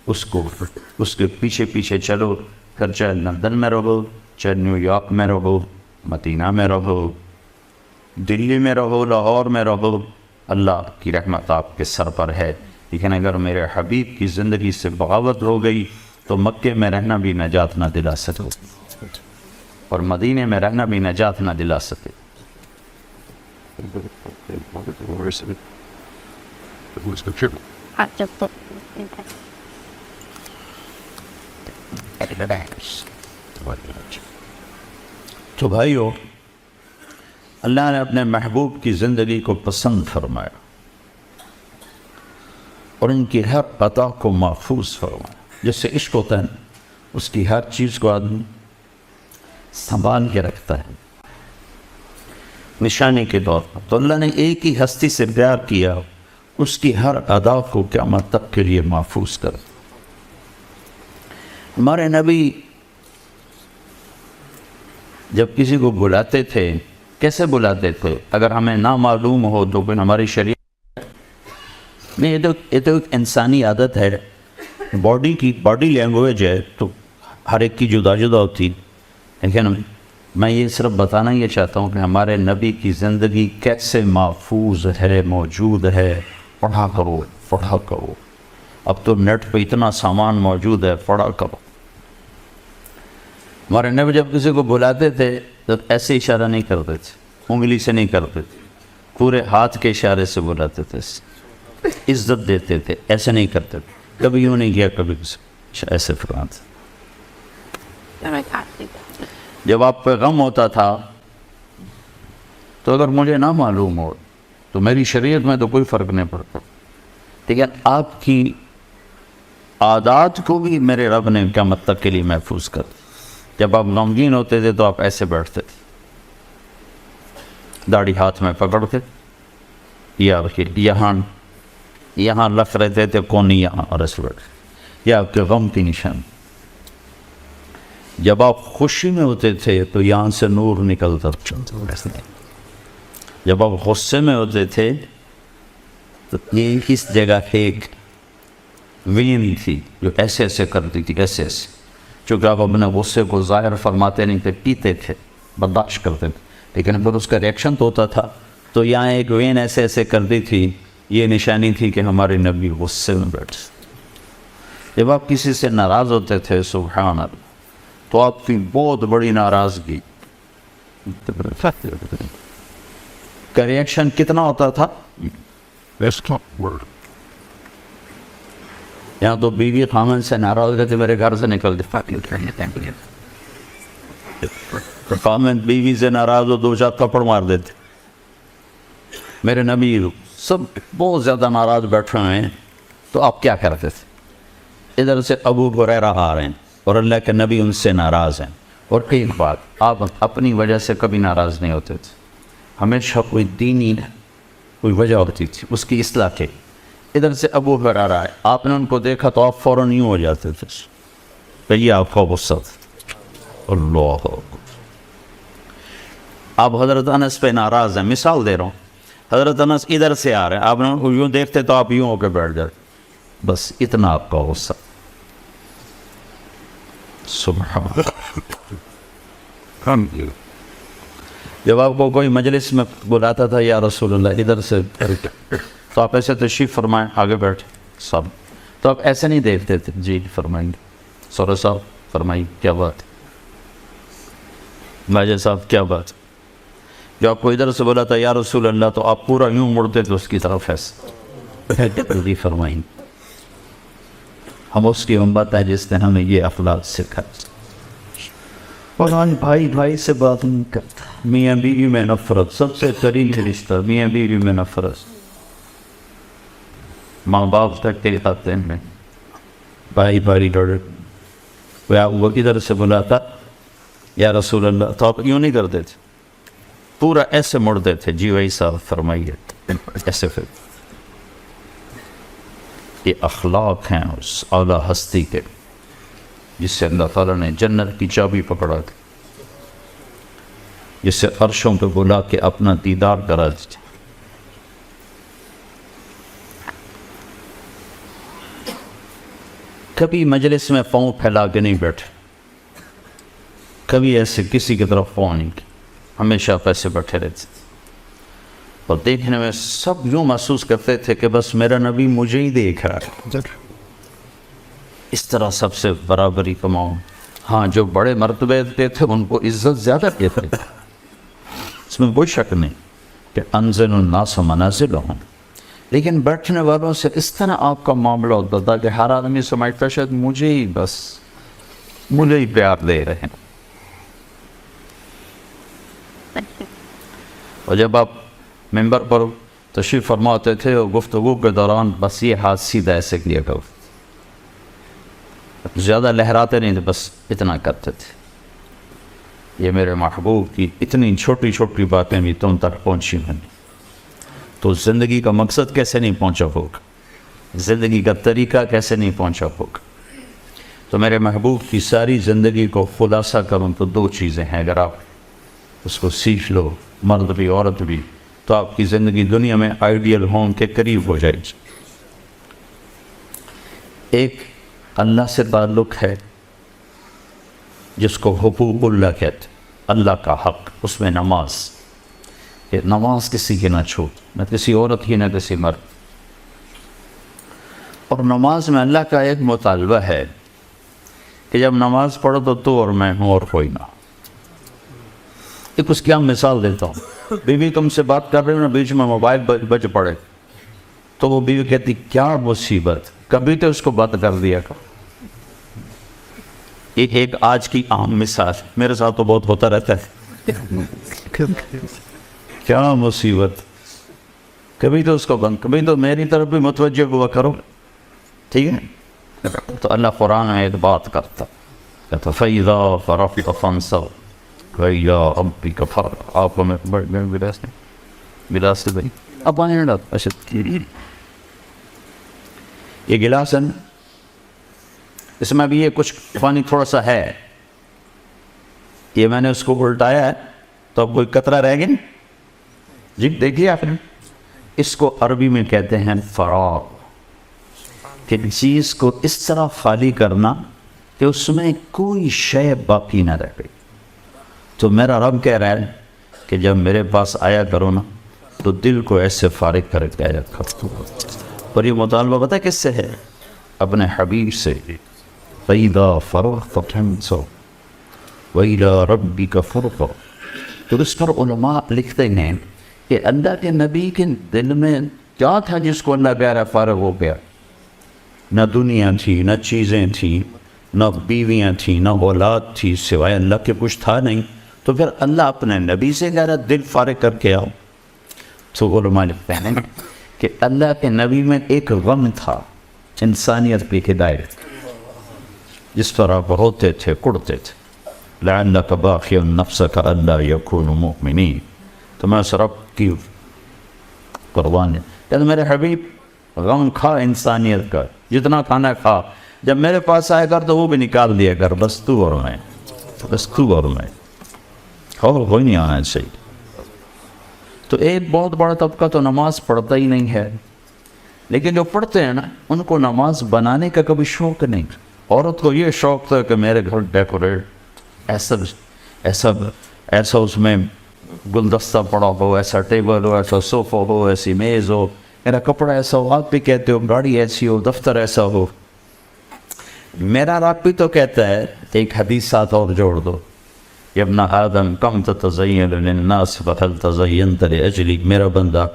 اس کے پیچھے پیچھے چلو، پھر چاہے لندن میں رہو، چاہے نیو یارک میں رہو، مدینہ میں رہو، دلی میں رہو، لاہور میں رہو، اللہ کی رحمت آپ کے سر پر ہے. لیکن اگر میرے حبیب کی زندگی سے بغاوت ہو گئی تو مکے میں رہنا بھی نجات نہ دلا سکے، اور مدینے میں رہنا بھی نجات نہ دلا سکے. تو بھائیو، اللہ نے اپنے محبوب کی زندگی کو پسند فرمایا اور ان کی ہر عطا کو محفوظ فرمایا. جس سے عشق ہوتا ہے اس کی ہر چیز کو آدمی سنبھال کے رکھتا ہے نشانی کے طور پر. تو اللہ نے ایک ہی ہستی سے پیار کیا، اس کی ہر ادا کو قیامت تک کے لیے محفوظ کر. ہمارے نبی جب کسی کو بلاتے تھے کیسے بلاتے تھے؟ اگر ہمیں نہ معلوم ہو تو پھر ہماری شریعت نہیں، یہ تو ایک انسانی عادت ہے. باڈی لینگویج ہے تو ہر ایک کی جدا جدا ہوتی. لیکن میں یہ صرف بتانا یہ چاہتا ہوں کہ ہمارے نبی کی زندگی کیسے محفوظ ہے، موجود ہے. پڑھا کرو. اب تو نیٹ پہ اتنا سامان موجود ہے، پڑھا کرو. ہمارے نبی جب کسی کو بلاتے تھے تو ایسے اشارہ نہیں کرتے تھے، انگلی سے نہیں کرتے تھے، پورے ہاتھ کے اشارے سے بلاتے تھے. عزت دیتے تھے، ایسے نہیں کرتے تھے. کبھی یوں نہیں کیا، کبھی ایسے فرماتے. جب آپ پہ غم ہوتا تھا تو اگر مجھے نہ معلوم ہو تو میری شریعت میں تو کوئی فرق نہیں پڑتا، لیکن آپ کی عادات کو بھی میرے رب نے قیامت تک کے لیے محفوظ کر دیا. جب آپ غمگین ہوتے تھے تو آپ ایسے بیٹھتے تھے، داڑھی ہاتھ میں پکڑ کے، یا یہاں رکھ رہتے تھے، کونی یہاں، اور ایسے بیٹھے. یہ آپ کے غم کی نشان. جب آپ خوشی میں ہوتے تھے تو یہاں سے نور نکلتا تھا. جب آپ غصے میں ہوتے تھے تو یہ اس جگہ ایک وین تھی جو ایسے ایسے کرتی تھی، ایسے ایسے، چونکہ آپ اپنے غصے کو ظاہر فرماتے نہیں تھے، پیتے تھے، برداشت کرتے تھے، لیکن پھر اس کا ریئیکشن تو ہوتا تھا، تو یہاں ایک وین ایسے ایسے کرتی تھی، یہ نشانی تھی کہ ہمارے نبی غصے میں بیٹھے۔ جب آپ کسی سے ناراض ہوتے تھے سبحان اللہ، تو آپ کی بہت بڑی ناراضگی کا ریئیکشن کتنا ہوتا تھا؟ That's not word. یہاں تو بیوی خامن سے ناراض رہتے میرے گھر سے نکل دے، خامن بیوی سے ناراض ہو 2-4 تھپڑ مار دیتے۔ میرے نبی سب بہت زیادہ ناراض بیٹھ رہے ہیں تو آپ کیا کرتے تھے؟ ادھر سے ابو ہریرہ آ رہے ہیں اور اللہ کے نبی ان سے ناراض ہیں، اور ایک بات، آپ اپنی وجہ سے کبھی ناراض نہیں ہوتے تھے، ہمیشہ کوئی دینی کوئی وجہ ہوتی تھی اس کی اصلاح کے۔ ادھر سے ابو ہریرہ آئے، آپ نے ان کو دیکھا تو آپ فوراً یوں ہو جاتے تھے کہ یہ آپ کا غصہ تھا۔ اللہ آپ حضرت انس پہ ناراض ہیں، مثال دے رہا ہوں، حضرت انس ادھر سے آ رہے ہیں، آپ نے ان کو یوں دیکھتے تو آپ یوں ہو کے بیٹھ جاتے، بس اتنا آپ کا غصہ۔ سبحان اللہ۔ جب آپ کو کوئی مجلس میں بلاتا تھا یا رسول اللہ ادھر سے، تو آپ ایسے تشریف فرمائیں، آگے بیٹھے سب، تو آپ ایسے نہیں دیکھتے تھے، جی فرمائیں گے، سورہ صاحب فرمائیں کیا بات ہے، ماجد صاحب کیا بات ہے۔ جو آپ کو ادھر سے بولا تھا یا رسول اللہ تو آپ پورا یوں مڑتے تھے اس کی طرف، ایسے جی فرمائیں۔ ہم اس کی امت ہے جس نے ہمیں یہ اخلاق سکھایا۔ قرآن بھائی سے بات نہیں کرتا، میاں بیوی میں نفرت، سب سے قریب رشتہ میاں بیوی میں نفرت، ماں باپ تک کے خاتے میں بھائی لڑے۔ وہ ادھر سے بلاتا یا رسول اللہ تو آپ یوں نہیں کرتے تھے، پورا ایسے مڑتے تھے، جی وہی صاحب فرمائیے، ایسے۔ پھر یہ اخلاق ہیں اس اعلیٰ ہستی کے جس سے اللہ تعالیٰ نے جنت کی چابی پکڑا تھی، جس سے عرشوں پہ بلا کے اپنا دیدار کرا دی۔ کبھی مجلس میں پاؤں پھیلا کے نہیں بیٹھے، کبھی ایسے کسی کی طرف پاؤں نہیں کی، ہمیشہ ایسے بیٹھے رہتے تھے، اور دیکھنے میں سب یوں محسوس کرتے تھے کہ بس میرا نبی مجھے ہی دیکھ رہا ہے، اس طرح سب سے برابری کماؤں۔ ہاں جو بڑے مرتبے دیتے تھے ان کو عزت زیادہ دیتے تھے، اس میں کوئی شک نہیں کہ انزل الناس منازلہم، لیکن بیٹھنے والوں سے اس طرح آپ کا معاملہ ہوتا تھا کہ ہر آدمی سمجھتا شاید مجھے ہی پیار دے رہے ہیں۔ اور جب آپ ممبر پر تشریف فرماتے تھے اور گفتگو کے دوران بس یہ ہاتھ سیدھا ایسے کیا کرو، زیادہ لہراتے نہیں تھے، بس اتنا کرتے تھے، یہ میرے محبوب کی اتنی چھوٹی چھوٹی باتیں بھی تم تک پہنچی ہیں، تو زندگی کا مقصد کیسے نہیں پہنچا ہوگا، زندگی کا طریقہ کیسے نہیں پہنچا ہوگا۔ تو میرے محبوب کی ساری زندگی کو خلاصہ کروں تو 2 چیزیں ہیں، اگر آپ اس کو سیکھ لو، مرد بھی عورت بھی، تو آپ کی زندگی دنیا میں آئیڈیل ہوم کے قریب ہو جائے گی۔ ایک اللہ سے تعلق ہے جس کو حقوق اللہ کہتے، اللہ کا حق، اس میں نماز، کہ نماز کسی کی نہ چھوٹ، نہ کسی عورت کی نہ کسی مرد۔ اور نماز میں اللہ کا ایک مطالبہ ہے کہ جب نماز پڑھو تو تو اور میں ہوں اور کوئی نہ۔ ایک اس کی ہم مثال دیتا ہوں، بیوی تم سے بات کر رہے ہو نا، بیچ میں موبائل بج پڑے تو وہ بیوی کہتی کیا مصیبت، کبھی تو اس کو بات کر دیا کر۔ ایک آج کی عام مثال، میرے ساتھ تو بہت ہوتا رہتا ہے، کیا مصیبت، کبھی تو اس کو بند، کبھی تو میری طرف بھی متوجہ ہوا کرو، ٹھیک ہے۔ تو اللہ قرآن میں ایک بات کرتا کہتا فَإِذَا فَرَغْتَ فَانْصَبْ وَإِلَىٰ رَبِّكَ فَارْغَب۔ آپ کو میں گلاس سے بھائی اب آئیں گا، اچھا یہ گلاس ہے نا، اس میں بھی یہ کچھ پانی تھوڑا سا ہے، یہ میں نے اس کو الٹایا ہے تو اب کوئی قطرہ رہ گیا، جی دیکھیے آپ نے، اس کو عربی میں کہتے ہیں فراغ۔ کہ چیز کو اس طرح خالی کرنا کہ اس میں کوئی شے باقی نہ رہے. تو میرا رب کہہ رہا ہے کہ جب میرے پاس آیا کرو نا تو دل کو ایسے فارغ کر کے آیا کرو. اور یہ مطالبہ پتہ کس سے ہے؟ اپنے حبیب سے. فَإِذَا فَرَغْتَ فَانْصَبْ وَإِلَىٰ رَبِّكَ فَارْغَب. تو اس پر علماء لکھتے ہیں کہ اللہ کے نبی کے دل میں کیا تھا جس کو اللہ پیارا فارغ ہو گیا؟ نہ دنیا تھی، نہ چیزیں تھیں، نہ بیویاں تھیں، نہ اولاد تھی، سوائے اللہ کے کچھ تھا نہیں. تو پھر اللہ اپنے نبی سے کہہ رہا دل فارغ کر کے آؤ. تو علماء لکھتے ہیں کہ اللہ کے نبی میں ایک غم تھا، انسانیت کی ہدایت، جس پر آپ روتے تھے، کڑتے تھے. لعلک باخع نفسک الا یکونوا مؤمنین. تو میں اس رب کی قربان ہے کہ میرے حبیب غم کھا انسانیت کا، جتنا کھانا کھا، جب میرے پاس آئے کر تو وہ بھی نکال دیا کر، بس تو اور میں، بس تو اور میں، اور کوئی نہیں آنا چاہیے. تو ایک بہت بڑا طبقہ تو نماز پڑھتا ہی نہیں ہے، لیکن جو پڑھتے ہیں نا ان کو نماز بنانے کا کبھی شوق نہیں. عورت کو یہ شوق تھا کہ میرے گھر ڈیکوریٹ ایسا ایسا ایسا اس میں گلدستہ پڑا ہو، ایسا ٹیبل ہو، ایسا صوفہ ہو، ایسی میز ہو، میرا کپڑا ایسا ہو. آپ بھی کہتے ہو گاڑی ایسی ہو، دفتر ایسا ہو. میرا رب بھی تو کہتا ہے، ایک حدیث ساتھ اور جوڑ دو، یا ابن آدم کم تتزین للناس فهل تزینت لاجلی. میرا بندہ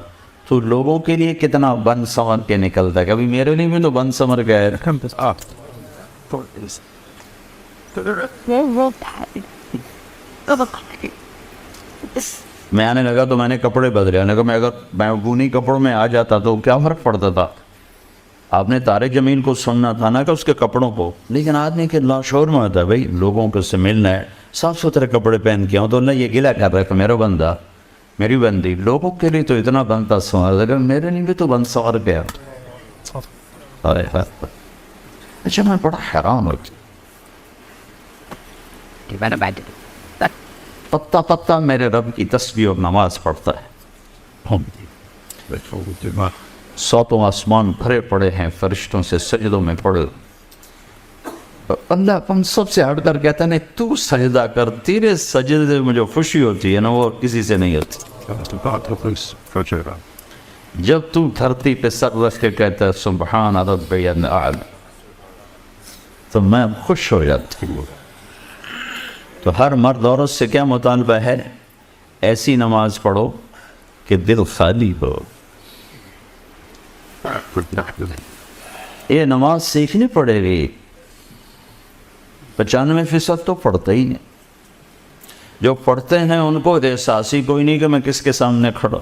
تو لوگوں کے لیے کتنا بن سنور کے نکلتا ہے، کبھی میرے لیے بھی تو بن سنور گیا ہے. Come this up. For this. میں آنے لگا تو میں نے کپڑے بدلے. آنے لگا میں اگر میں اونی کپڑوں میں آ جاتا تو کیا فرق پڑتا تھا؟ آپ نے طارق جمیل کو سننا تھا نا کہ اس کے کپڑوں کو. لیکن آدمی کے لاشعور میں آتا ہے بھائی لوگوں کو سے ملنا ہے، صاف ستھرے کپڑے پہن کے آؤں. تو اللہ یہ گلہ کر رہا ہے کہ میرا بندہ، میری بندی لوگوں کے لیے تو اتنا بنتا سنوار، اگر میرے لیے بھی تو بند سنوار گیا. اچھا میں بڑا حیران ہوتی، پتا پتا میرے رب کی تسبیح اور نماز پڑھتا ہے. ساتوں آسمان بھرے پڑے ہیں فرشتوں سے، سجدوں میں پڑے. اللہ ہم سب سے ہٹ کر کہتا ہے نہیں تو سجدہ کر، تیرے سجدے سے مجھے خوشی ہوتی ہے نا، وہ کسی سے نہیں ہوتی. جب تو دھرتی پہ سر رکھ کے کہتا ہے سبحان ربی الاعلی تو میں خوش ہو جاتی ہوں. تو ہر مرد عورت سے کیا مطالبہ ہے؟ ایسی نماز پڑھو کہ دل خالی ہو. یہ نماز سیکھنی پڑے گی. 95% تو پڑھتے ہی نہیں. جو پڑھتے ہیں ان کو احساس ہی کوئی نہیں کہ میں کس کے سامنے کھڑا.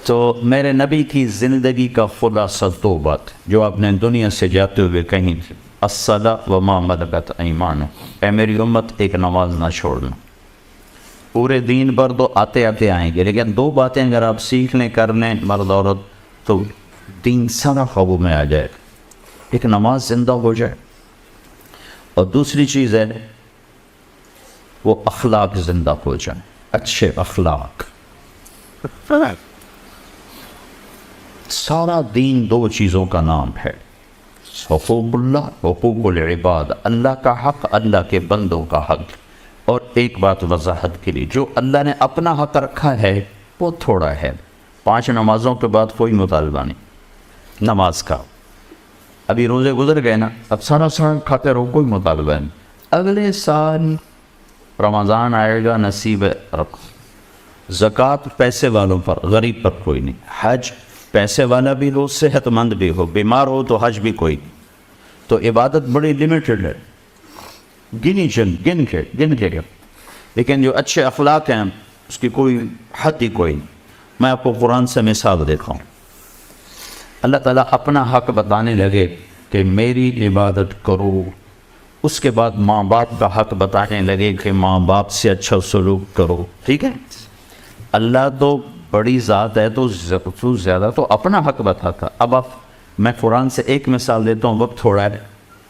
تو میرے نبی کی زندگی کا خلاصہ دو بات جو آپ نے دنیا سے جاتے ہوئے کہیں تھی، الصلاۃ وما ملکت ایمانکم. اے میری امت ایک نماز نہ چھوڑنا. پورے دین پر تو آتے آتے آئیں گے، لیکن دو باتیں اگر آپ سیکھ لیں کر لیں مرد عورت تو دین سارا قابو میں آ جائے. ایک نماز زندہ ہو جائے، اور دوسری چیز ہے وہ اخلاق زندہ ہو جائیں، اچھے اخلاق. سارا دین دو چیزوں کا نام ہے، حقوق اللہ، حقوق العباد، اللہ کا حق، اللہ کے بندوں کا حق. اور ایک بات وضاحت کے لیے، جو اللہ نے اپنا حق رکھا ہے وہ تھوڑا ہے. 5 نمازوں کے بعد کوئی مطالبہ نہیں نماز کا. ابھی روزے گزر گئے نا، اب سارا کھاتے رہو، کوئی مطالبہ نہیں. اگلے سال رمضان آئے گا، نصیب رکھو. زکوٰۃ پیسے والوں پر، غریب پر کوئی نہیں. حج پیسے والا بھی ہو، صحت مند بھی ہو، بیمار ہو تو حج بھی کوئی نہیں. تو عبادت بڑی لیمیٹڈ ہے، گن کے. لیکن جو اچھے اخلاق ہیں اس کی کوئی حد ہی کوئی نہیں. میں آپ کو قرآن سے مثال دیکھا ہوں. اللہ تعالیٰ اپنا حق بتانے لگے کہ میری عبادت کرو. اس کے بعد ماں باپ کا حق بتانے لگے کہ ماں باپ سے اچھا سلوک کرو. ٹھیک ہے، اللہ تو بڑی ذات ہے تو زیادہ تو اپنا حق بتاتا. اب میں قرآن سے ایک مثال دیتا ہوں، وقت تھوڑا ہے.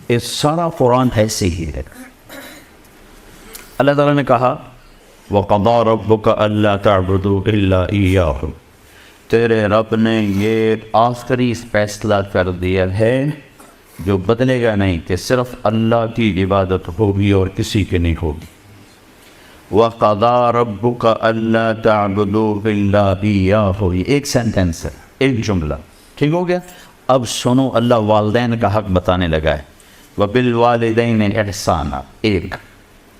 یہ سارا قرآن ایسے ہی ہے. اللہ تعالیٰ نے کہا وَقَضَىٰ رَبُّكَ أَلَّا تَعْبُدُوا إِلَّا إِيَّاهُ تیرے رب نے یہ آخری فیصلہ کر دیا ہے جو بدلے گا نہیں کہ صرف اللہ کی عبادت ہوگی اور کسی کی نہیں ہوگی۔ وَقَضَىٰ رَبُّكَ أَلَّا تَعْبُدُوا إِلَّا إِيَّاهُ، یہ ایک سینٹنس ہے، ایک جملہ، ٹھیک ہو گیا۔ اب سنو، اللہ والدین کا حق بتانے لگا ہے۔ وَبِالْوَالِدَيْنِ إِحْسَانًا، ایک،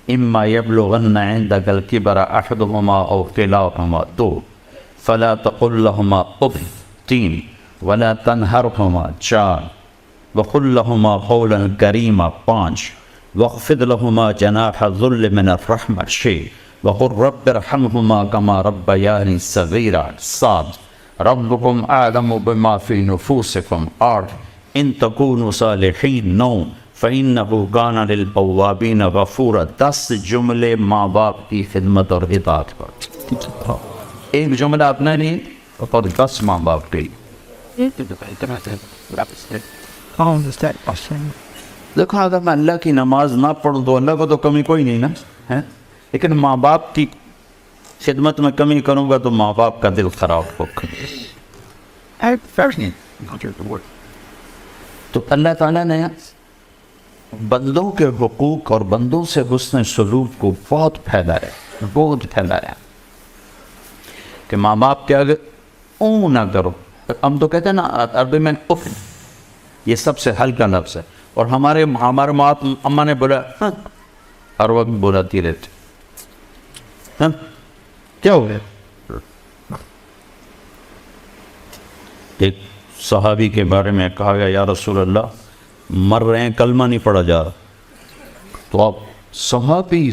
إِمَّا يَبْلُغَنَّ عِندَكَ الْكِبَرَ أَحَدُهُمَا أَوْ كِلَاهُمَا، دو، فَلَا تَقُل لَّهُمَا أُفٍّ، تین، وَلَا تَنْهَرْهُمَا، چار، وَقُل لَّهُمَا قَوْلًا كَرِيمًا، پانچ، وَاخْفِضْ لَهُمَا جَنَاحَ الذُّلِّ مِنَ الرَّحْمَةِ، چھ، وَقُل رَّبِّ ارْحَمْهُمَا كَمَا رَبَّيَانِي صَغِيرًا، سات، رَبُّكُمْ أَعْلَمُ بِمَا فِي نُفُوسِكُمْ، آٹھ، إِن تَكُونُوا صَالِحِينَ، نو، فَإِنَّهُ كَانَ لِلْأَوَّابِينَ غَفُورًا، 10 جملے ماں باپ کی خدمت اور اطاعت پر، ایک جملہ اپنا نہیں اور 10 ماں باپ کے لیے۔ دیکھو اگر میں اللہ کی نماز نہ پڑھوں تو اللہ کو تو کمی کوئی نہیں نا ہے، لیکن ماں باپ کی خدمت میں کمی کروں گا تو ماں باپ کا دل خراب ہوگا۔ تو اللہ تعالیٰ نے بندوں کے حقوق اور بندوں سے حسن سلوک کو بہت پھیلایا کہ ماں باپ کے آگے اون نہ کرو۔ ہم تو کہتے ہیں نا عربی میں اف، یہ سب سے ہلکا لفظ ہے، اور ہمارے ماں اماں نے بولا ہر وقت بولاتی رہتی، کیا ہو گیا؟ ایک صحابی کے بارے میں کہا گیا یا رسول اللہ مر رہے ہیں، کلمہ نہیں پڑھا جا رہا، تو آپ صحابی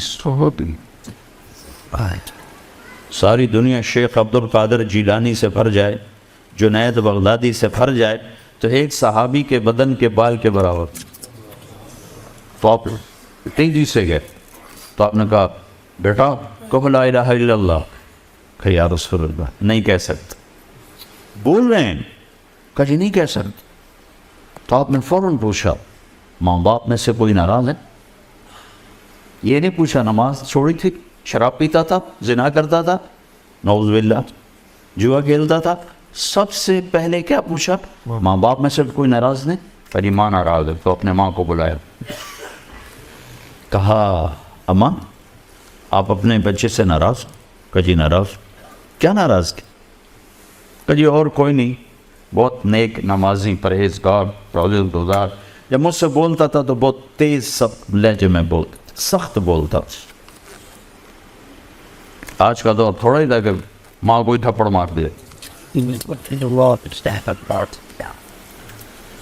ساری دنیا شیخ عبد القادر جیلانی سے بھر جائے، جنید بغدادی سے بھر جائے تو ایک صحابی کے بدن کے بال کے برابر، تو آپ تیزی سے گئے، تو آپ نے کہا بیٹا کہو لا الہ الا اللہ، کہ یا رسول اللہ نہیں کہہ سکتے، بول رہے ہیں، کہا جی نہیں کہہ سکتے، تو آپ نے فوراً پوچھا ماں باپ میں سے کوئی ناراض ہے؟ یہ نہیں پوچھا نماز چھوڑی تھی، شراب پیتا تھا، زنا کرتا تھا، نعوذ باللہ، جوا کھیلتا تھا، سب سے پہلے کیا پوچھا؟ ماں باپ میں سے کوئی ناراض نہیں؟ پہلی ماں ناراض ہے، تو اپنے ماں کو بلایا، کہا اماں آپ اپنے بچے سے ناراض؟ کہا جی ناراض، کیا ناراض کی؟ کہا جی اور کوئی نہیں، بہت نیک نمازی پرہیزگار روزہ، جب مجھ سے بولتا تھا تو بہت تیز سخت لہجے میں بولتا، سخت بولتا۔ آج کا دور تھوڑا ہی تھا کہ ماں کو ہی تھپڑ مار دے۔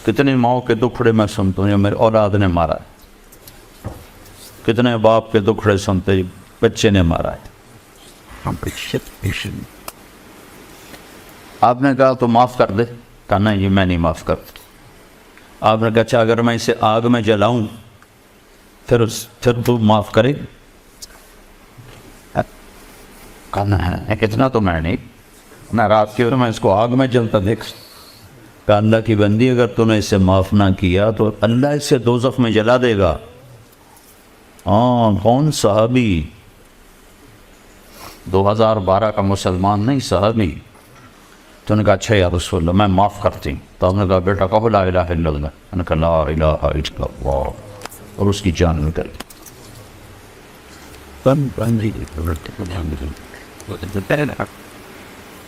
کتنے ماؤں کے دکھڑے میں سنتا ہوں میرے اولاد نے مارا ہے، کتنے باپ کے دکھڑے سنتے بچے نے مارا ہے۔ آپ نے کہا تو معاف کر دے، کہا نہیں میں نہیں معاف کرتا۔ آپ نے کہا اچھا اگر میں اسے آگ میں جلاؤں پھر تو معاف کرے؟ کہنا ہے اتنا تو میں نہیں، میں رات کے میں اس کو آگ میں جلتا دیکھ۔ کہ اللہ کی بندی اگر تو نے اسے معاف نہ کیا تو اللہ اسے دوزخ میں جلا دے گا۔ ہاں کون؟ صحابی، 2012 کا مسلمان نہیں، صحابی۔ تو نے کہا اچھا یا رسول اللہ میں معاف کرتی ہوں۔ تو ہم نے کہا بیٹا کہو لا الہ الا اللہ، میں نے کہا لا الہ الا اللہ، اور اس کی جان نکل گئی۔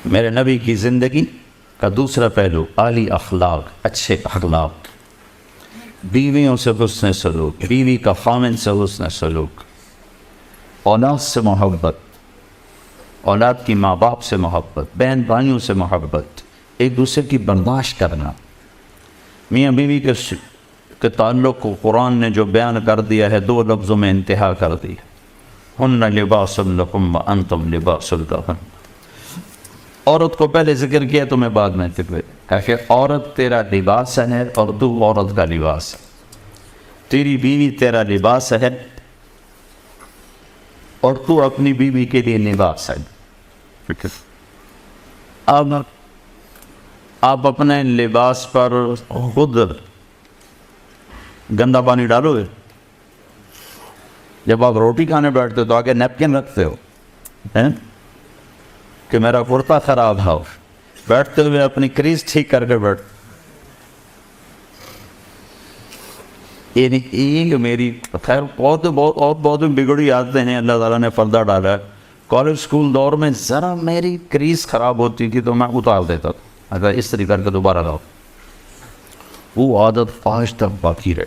میرے نبی کی زندگی کا دوسرا پہلو عالی اخلاق، اچھے اخلاق، بیویوں سے حسن سلوک، بیوی کا خامن سے حسن سلوک، اولاد سے محبت، اولاد کی ماں باپ سے محبت، بہن بھائیوں سے محبت، ایک دوسرے کی برداشت کرنا۔ میاں بیوی کے تعلق کو قرآن نے جو بیان کر دیا ہے 2 لفظوں میں انتہا کر دی، ہن لباس لکم وانتم لباس لہن۔ عورت کو پہلے ذکر کیا تو میں بعد میں ذکر کہا کہ عورت تیرا لباس ہے اور تو عورت کا لباس ہے، تیری بیوی تیرا لباس ہے اور تو اپنی بیوی کے لیے لباس ہے۔ اب آپ اپنے لباس پر خود گندا پانی ڈالو گے؟ جب آپ روٹی کھانے بیٹھتے ہو تو آگے نیپکن رکھتے ہو کہ میرا کرتا خراب ہو، بیٹھتے ہوئے اپنی کریز ٹھیک کر کے بیٹھ. یعنی ایک میری خیر بہت بگڑی عادتیں ہیں اللہ تعالیٰ نے پردہ ڈالا ہے. کالج اسکول دور میں ذرا میری کریز خراب ہوتی تھی تو میں اتار دیتا تھا, اگر اس طریقے کر کے دوبارہ لاؤ. وہ عادت آج تک باقی رہے.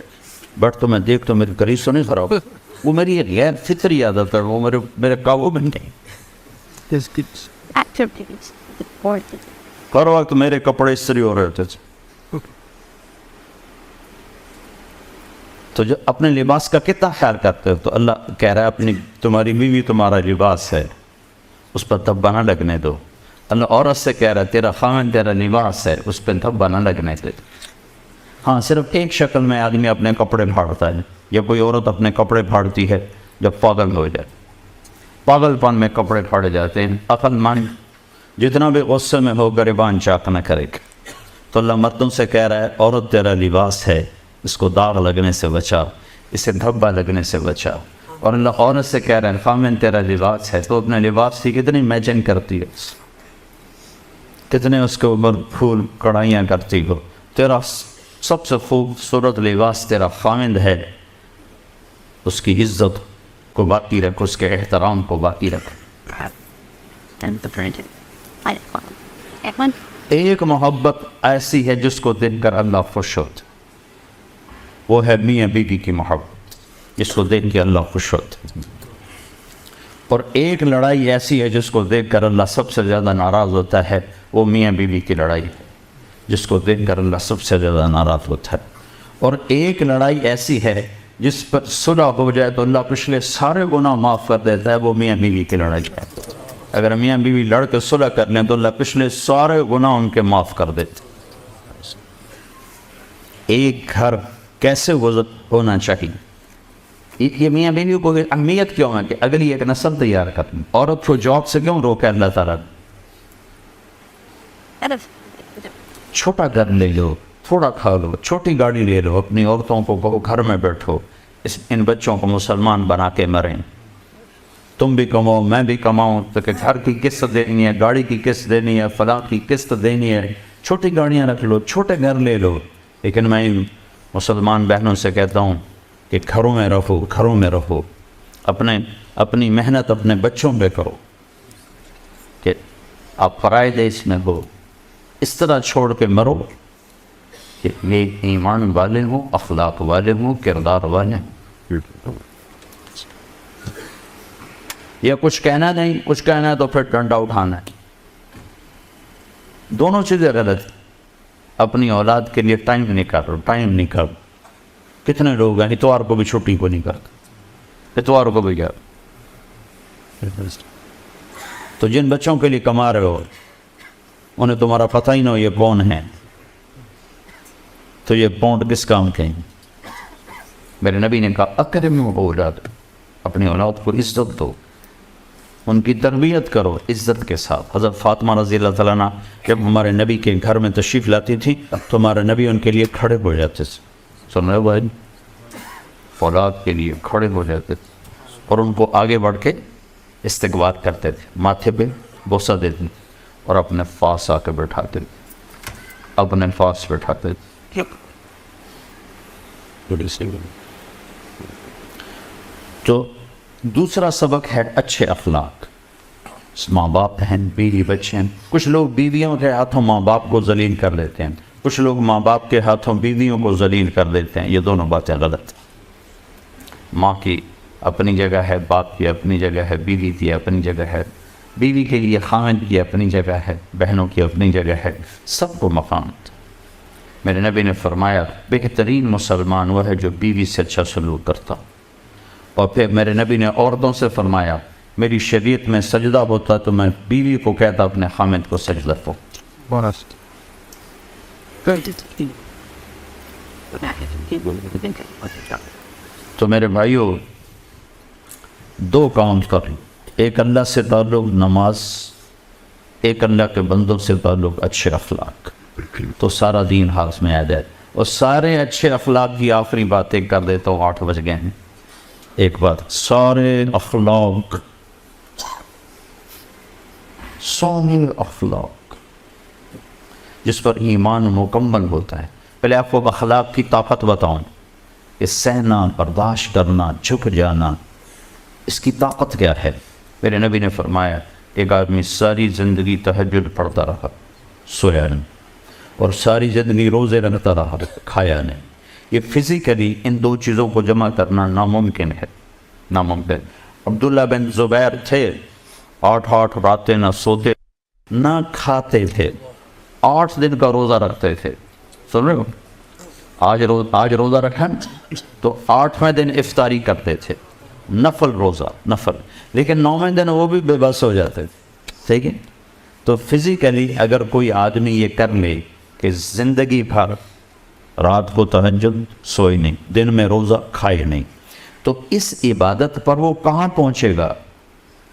بٹ تو میں دیکھ تو میری کریز تو نہیں خراب, وہ میری ایک غیر فطری عادت ہے, وہ میرے قابو میں نہیں. This keeps. Activities. Important. ہر وقت میرے کپڑے استری ہو رہے تھے. تو جو اپنے لباس کا کتنا خیال کرتے ہو, تو اللہ کہہ رہا ہے اپنی تمہاری بیوی تمہارا لباس ہے, اس پر دھبا نہ لگنے دو. اللہ عورت سے کہہ رہا ہے تیرا خامن تیرا لباس ہے, اس پہ دھبا نہ لگنے دے. ہاں صرف ایک شکل میں آدمی اپنے کپڑے پھاڑتا ہے, یا کوئی عورت اپنے کپڑے پھاڑتی ہے جب پاگل ہو جائے. پاگل پن میں کپڑے پھاڑے جاتے ہیں. عقل مند جتنا بھی غصے میں ہو گریبان چاک نہ کرے. تو اللہ مردوں سے کہہ رہا ہے عورت تیرا لباس ہے, اس کو داغ لگنے سے بچا, اسے دھبا لگنے سے بچا. اور اللہ عورت سے کہہ رہا ہے خامن تیرا لباس ہے, تو اپنے لباس کی کتنی میچنگ کرتی ہے, کتنے اس کے اوپر پھول کڑھائیاں کرتی ہو. تیرا سب سے خوبصورت لباس تیرا خامند ہے, اس کی عزت کو باقی رکھ, اس کے احترام کو باقی رکھ. And the printed. I don't know. Everyone. ایک محبت ایسی ہے جس کو دیکھ کر اللہ خوش ہوتا, وہ ہے میاں بیوی کی محبت, جس کو دیکھ کے اللہ خوش ہوتا. اور ایک لڑائی ایسی ہے جس کو دیکھ کر اللہ سب سے زیادہ ناراض ہوتا ہے, وہ میاں بیوی کی لڑائی ہے, جس کو دیکھ کر اللہ سب سے زیادہ ناراض ہوتا ہے. اور ایک لڑائی ایسی ہے جس پر صلح ہو جائے تو اللہ پچھلے سارے گناہ معاف کر دیتا ہے, وہ میاں بیوی کی لڑائی ہے. اگر میاں بیوی لڑ کے صلح کر لیں تو اللہ پچھلے سارے گناہ ان کے معاف کر دیتے. ایک گھر کیسے ہونا چاہیے, یہ میاں بیوی کو اہمیت کیوں ہے کہ اگلی ایک نسل تیار کریں. عورت کو جاب سے کیوں روکے اللہ تعالیٰ؟ چھوٹا گھر لے لو, تھوڑا کھا لو, چھوٹی گاڑی لے لو, اپنی عورتوں کو کہو گھر میں بیٹھو, ان بچوں کو مسلمان بنا کے مریں. تم بھی کماؤ میں بھی کماؤں, تو کہ گھر کی قسط دینی ہے, گاڑی کی قسط دینی ہے, فلاں کی قسط دینی ہے. چھوٹی گاڑیاں رکھ لو, چھوٹے گھر لے لو. لیکن میں مسلمان بہنوں سے کہتا ہوں کہ گھروں میں رہو, گھروں میں رہو, اپنی محنت اپنے بچوں پہ کرو, کہ آپ فرائض اس میں ہو. اس طرح چھوڑ کے مرو کہ یہ ایمان والے ہوں, اخلاق والے ہوں, کردار والے ہوں. یا کچھ کہنا نہیں, کچھ کہنا ہے تو پھر ڈنڈا اٹھانا ہے. دونوں چیزیں غلط. اپنی اولاد کے لیے ٹائم نہیں کر. کتنے لوگ ہیں اتوار کو بھی چھٹی کو نہیں کرتے, اتوار کو بھی کیا. تو جن بچوں کے لیے کما رہے ہو انہیں تمہارا پتہ ہی نہ ہو یہ کون ہے, تو یہ پونڈ کس کام کے ہیں؟ میرے نبی نے کہا اکرموا اولاد, اپنی اولاد کو عزت دو, ان کی تربیت کرو عزت کے ساتھ. حضرت فاطمہ رضی اللہ تعالیٰ عنہ جب ہمارے نبی کے گھر میں تشریف لاتی تھی تو ہمارے نبی ان کے لیے کھڑے ہو جاتے تھے. سن رہے بھائی, اولاد کے لیے کھڑے ہو جاتے تھے اور ان کو آگے بڑھ کے استقبال کرتے تھے, ماتھے پہ بوسہ دیتے اور اپنے پاس آ کے بٹھاتے تھے, اپنے پاس بٹھاتے تھے. تو دوسرا سبق ہے اچھے اخلاق. ماں باپ ہیں, بیوی بچے ہیں. کچھ لوگ بیویوں کے ہاتھوں ماں باپ کو ذلیل کر لیتے ہیں, کچھ لوگ ماں باپ کے ہاتھوں بیویوں کو ذلیل کر دیتے ہیں. یہ دونوں باتیں غلط ہیں. ماں کی اپنی جگہ ہے, باپ کی اپنی جگہ ہے, بیوی کی اپنی جگہ ہے, بیوی کے لیے خاوند کی اپنی جگہ ہے, بہنوں کی اپنی جگہ ہے, سب کو مقام. میرے نبی نے فرمایا بہترین مسلمان وہ ہے جو بیوی سے اچھا سلوک کرتا. اور پھر میرے نبی نے عورتوں سے فرمایا میری شریعت میں سجدہ ہوتا تو میں بیوی کو کہتا اپنے خامد کو سجدہ کو. تو میرے بھائیوں, دو کام کریں, ایک اللہ سے تعلق نماز, ایک اللہ کے بندوں سے تعلق اچھے اخلاق, تو سارا دین ہاتھ میں آ جائے. اور سارے اچھے اخلاق کی آخری باتیں کر دیتا ہوں, 8 بج گئے ہیں. ایک بات, سارے اخلاق جس پر ایمان مکمل ہوتا ہے. پہلے آپ کو اخلاق کی طاقت بتاؤں کہ سہنا، برداشت کرنا، جھک جانا، اس کی طاقت کیا ہے. میرے نبی نے فرمایا ایک آدمی ساری زندگی تہجد پڑھتا رہا، سویا نہیں، اور ساری زندگی روزے رکھتا رہا، کھایا نہیں. یہ فزیکلی ان دو چیزوں کو جمع کرنا ناممکن ہے، ناممکن. عبداللہ بن زبیر تھے، 8 راتیں نہ سوتے نہ کھاتے تھے، 8 دن کا روزہ رکھتے تھے. سن رہے ہو؟ آج روزہ رکھا تو 8ویں دن افطاری کرتے تھے، نفل روزہ، نفل. لیکن 9ویں دن وہ بھی بے بس ہو جاتے تھے. ٹھیک ہے؟ تو فزیکلی اگر کوئی آدمی یہ کر لے کہ زندگی بھر رات کو تہجد سوئی نہیں، دن میں روزہ کھائے نہیں، تو اس عبادت پر وہ کہاں پہنچے گا،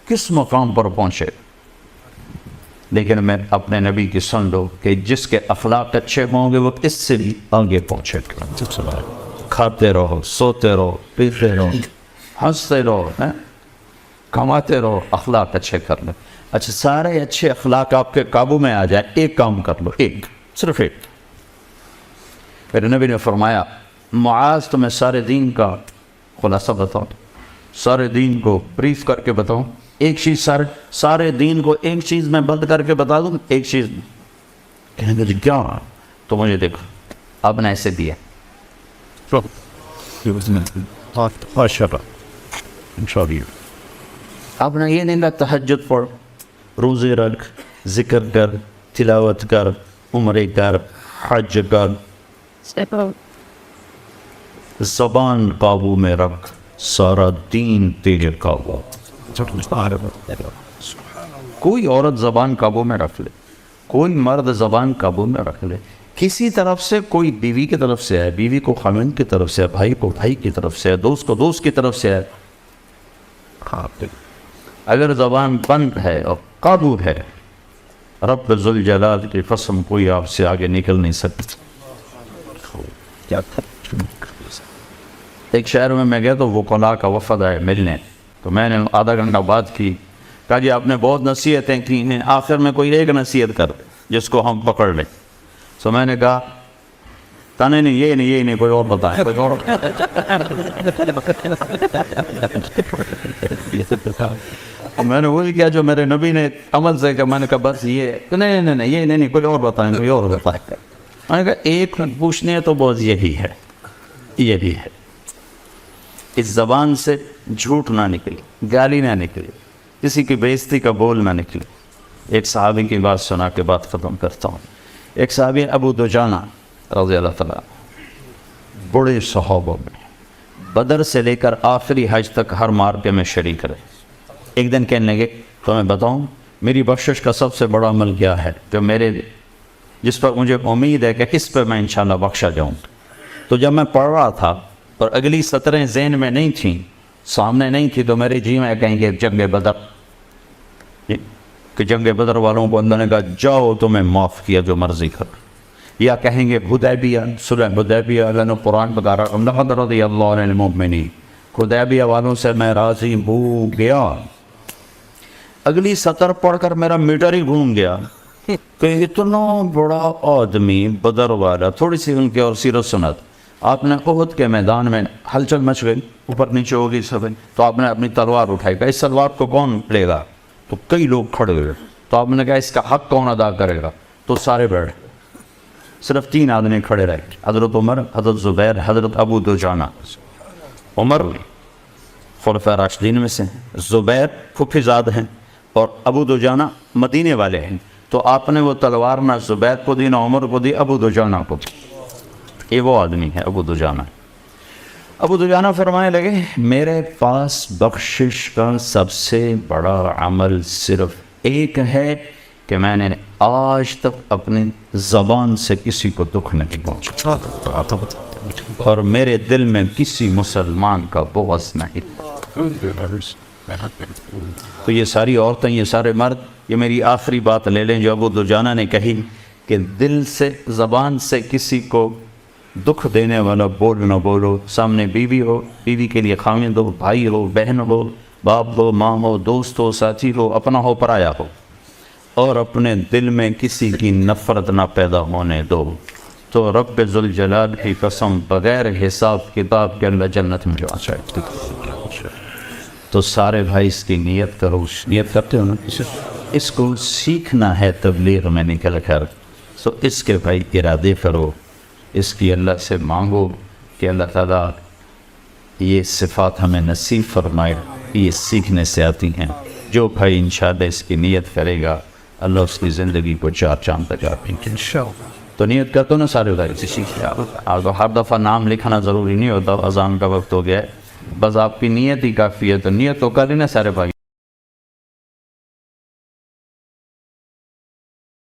کس مقام پر پہنچے گا. لیکن میں اپنے نبی کی سن لو کہ جس کے اخلاق اچھے ہوں گے وہ اس سے بھی آگے پہنچے گا. کھاتے رہو، سوتے رہو، پیتے رہو، ہنستے رہو، کماتے رہو، اخلاق اچھے کر لو. اچھا، سارے اچھے اخلاق آپ کے قابو میں آ جائے، ایک کام کر لو، ایک، صرف ایک. میرے نبی نے فرمایا معاذ تمہیں سارے دین کا خلاصہ بتاؤں، سارے دین کو بریف کر کے بتاؤں، ایک چیز سارے دین کو ایک چیز میں بند کر کے بتا دوں، ایک چیز. کہیں گے جی کیا؟ تو مجھے دیکھو، آپ نے ایسے دیا، آپ نے یہ نہیں کہا تہجد پڑھ، روزے رکھ، ذکر کر، تلاوت کر، عمرے کر، حج کر. زبان قابو میں رکھ، سارا دین تیرے قابو. کوئی عورت زبان قابو میں رکھ لے، کوئی مرد زبان قابو میں رکھ لے، کسی طرف سے، کوئی بیوی کی طرف سے ہے، بیوی کو خاوند کی طرف سے ہے، بھائی کو بھائی کی طرف سے ہے، دوست کو دوست کی طرف سے ہے. اگر زبان بند ہے اور قابو ہے، رب ذوالجلال کی قسم کوئی آپ سے آگے نکل نہیں سکتا. ایک شہر میں گیا تو وکلاء کا وفد آئے ملنے، تو میں نے آدھا گھنٹہ بات کی. کہا جی آپ نے بہت نصیحتیں کی ہیں، آخر میں کوئی ایک نصیحت کر جس کو ہم پکڑ لیں. تو میں نے کہا نہیں یہ نہیں کوئی اور بتائیں، کوئی اور. میں نے وہی کیا جو میرے نبی نے عمل سے، کہ میں نے کہا بس یہ نہیں کوئی اور بتائیں، کوئی اور بتائیں. میں نے کہا ایک پوچھنے ہے تو بہت یہی ہے، اس زبان سے جھوٹ نہ نکلے، گالی نہ نکلے، کسی کی بے عزتی کا بول نہ نکلے. ایک صحابی کی بات سنا کے بات ختم کرتا ہوں. ایک صحابی ابو دجانہ رضی اللہ تعالیٰ، بڑے صحابہ میں، بدر سے لے کر آخری حج تک ہر مارکے میں شریک رہے. ایک دن کہنے لگے تو میں بتاؤں میری بخشش کا سب سے بڑا عمل کیا ہے جو جس پر مجھے امید ہے کہ اس پہ میں انشاءاللہ بخشا جاؤں. تو جب میں پڑھ رہا تھا اور اگلی سطریں ذہن میں نہیں تھیں، سامنے نہیں تھی، تو میرے جی میں کہیں گے جنگ بدر، کہ جنگ بدر والوں کو اللہ نے کہا جاؤ تمہیں معاف کیا جو مرضی کر. یا کہیں گے حدیبیہ، صلح حدیبیہ، اللہ نے قرآن بتا رہا لقد رضی اللہ عن المؤمنین، حدیبیہ والوں سے میں راضی ہو گیا. اگلی سطر پڑھ کر میرا میٹر ہی گھوم گیا کہ اتنا بڑا آدمی بدر والا. تھوڑی سی ان کی اور سیرت سنت. آپ نے احد کے میدان میں ہلچل مچ گئی، اوپر نیچے ہوگی سب، تو آپ نے اپنی تلوار اٹھائی. کہ اس تلوار کو کون لے گا؟ تو کئی لوگ کھڑے ہوئے. تو آپ نے کہا اس کا حق کون ادا کرے گا؟ تو سارے بیٹھے، صرف 3 آدمی کھڑے رہے، حضرت عمر، حضرت زبیر، حضرت ابو دجانہ. عمر خلفاء راشدین میں سے ہیں، زبیر پھپھی زاد ہیں، اور ابو دجانہ مدینے والے ہیں. تو آپ نے وہ تلوار نہ زبیر کو دی، نہ عمر کو دی، ابو دجانہ کو. یہ وہ آدمی ہے ابو دجانہ. ابو دجانہ فرمانے لگے میرے پاس بخشش کا سب سے بڑا عمل صرف ایک ہے کہ میں نے آج تک اپنی زبان سے کسی کو دکھ نہیں پہنچا، اور میرے دل میں کسی مسلمان کا بغض نہیں. تو یہ ساری عورتیں، یہ سارے مرد، یہ میری آخری بات لے لیں جو ابو دجانہ نے کہی کہ دل سے، زبان سے کسی کو دکھ دینے والا بول نہ بولو. سامنے بیوی ہو، بیوی کے لیے خاوند ہو، بھائی ہو، بہن ہو، باپ ہو، ماں ہو، دوست ہو، ساتھی ہو، اپنا ہو، پرایا ہو. اور اپنے دل میں کسی کی نفرت نہ پیدا ہونے دو، تو رب ذوالجلال کی قسم بغیر حساب کتاب کے اللہ جنت میں جا سکتے۔ تو سارے بھائی اس کی نیت کرو، نیت کرتے ہو نا، اس کو سیکھنا ہے تبلیغ میں نکل کر، سو اس کے بھائی ارادے کرو، اس کی اللہ سے مانگو کہ اللہ تعالیٰ یہ صفات ہمیں نصیب فرمائے، یہ سیکھنے سے آتی ہیں۔ جو بھائی انشاءاللہ اس کی نیت کرے گا اللہ اس کی زندگی کو چار چاند تک آئیں گے انشاءاللہ۔ تو نیت کرتے ہو نا سارے بھائی سے سیکھیں۔ ہر دفعہ نام لکھنا ضروری نہیں ہوتا، اذان کا وقت ہو گیا ہے، بس آپ کی نیت ہی کافی ہے، تو نیت تو کر لینا سارے بھائی۔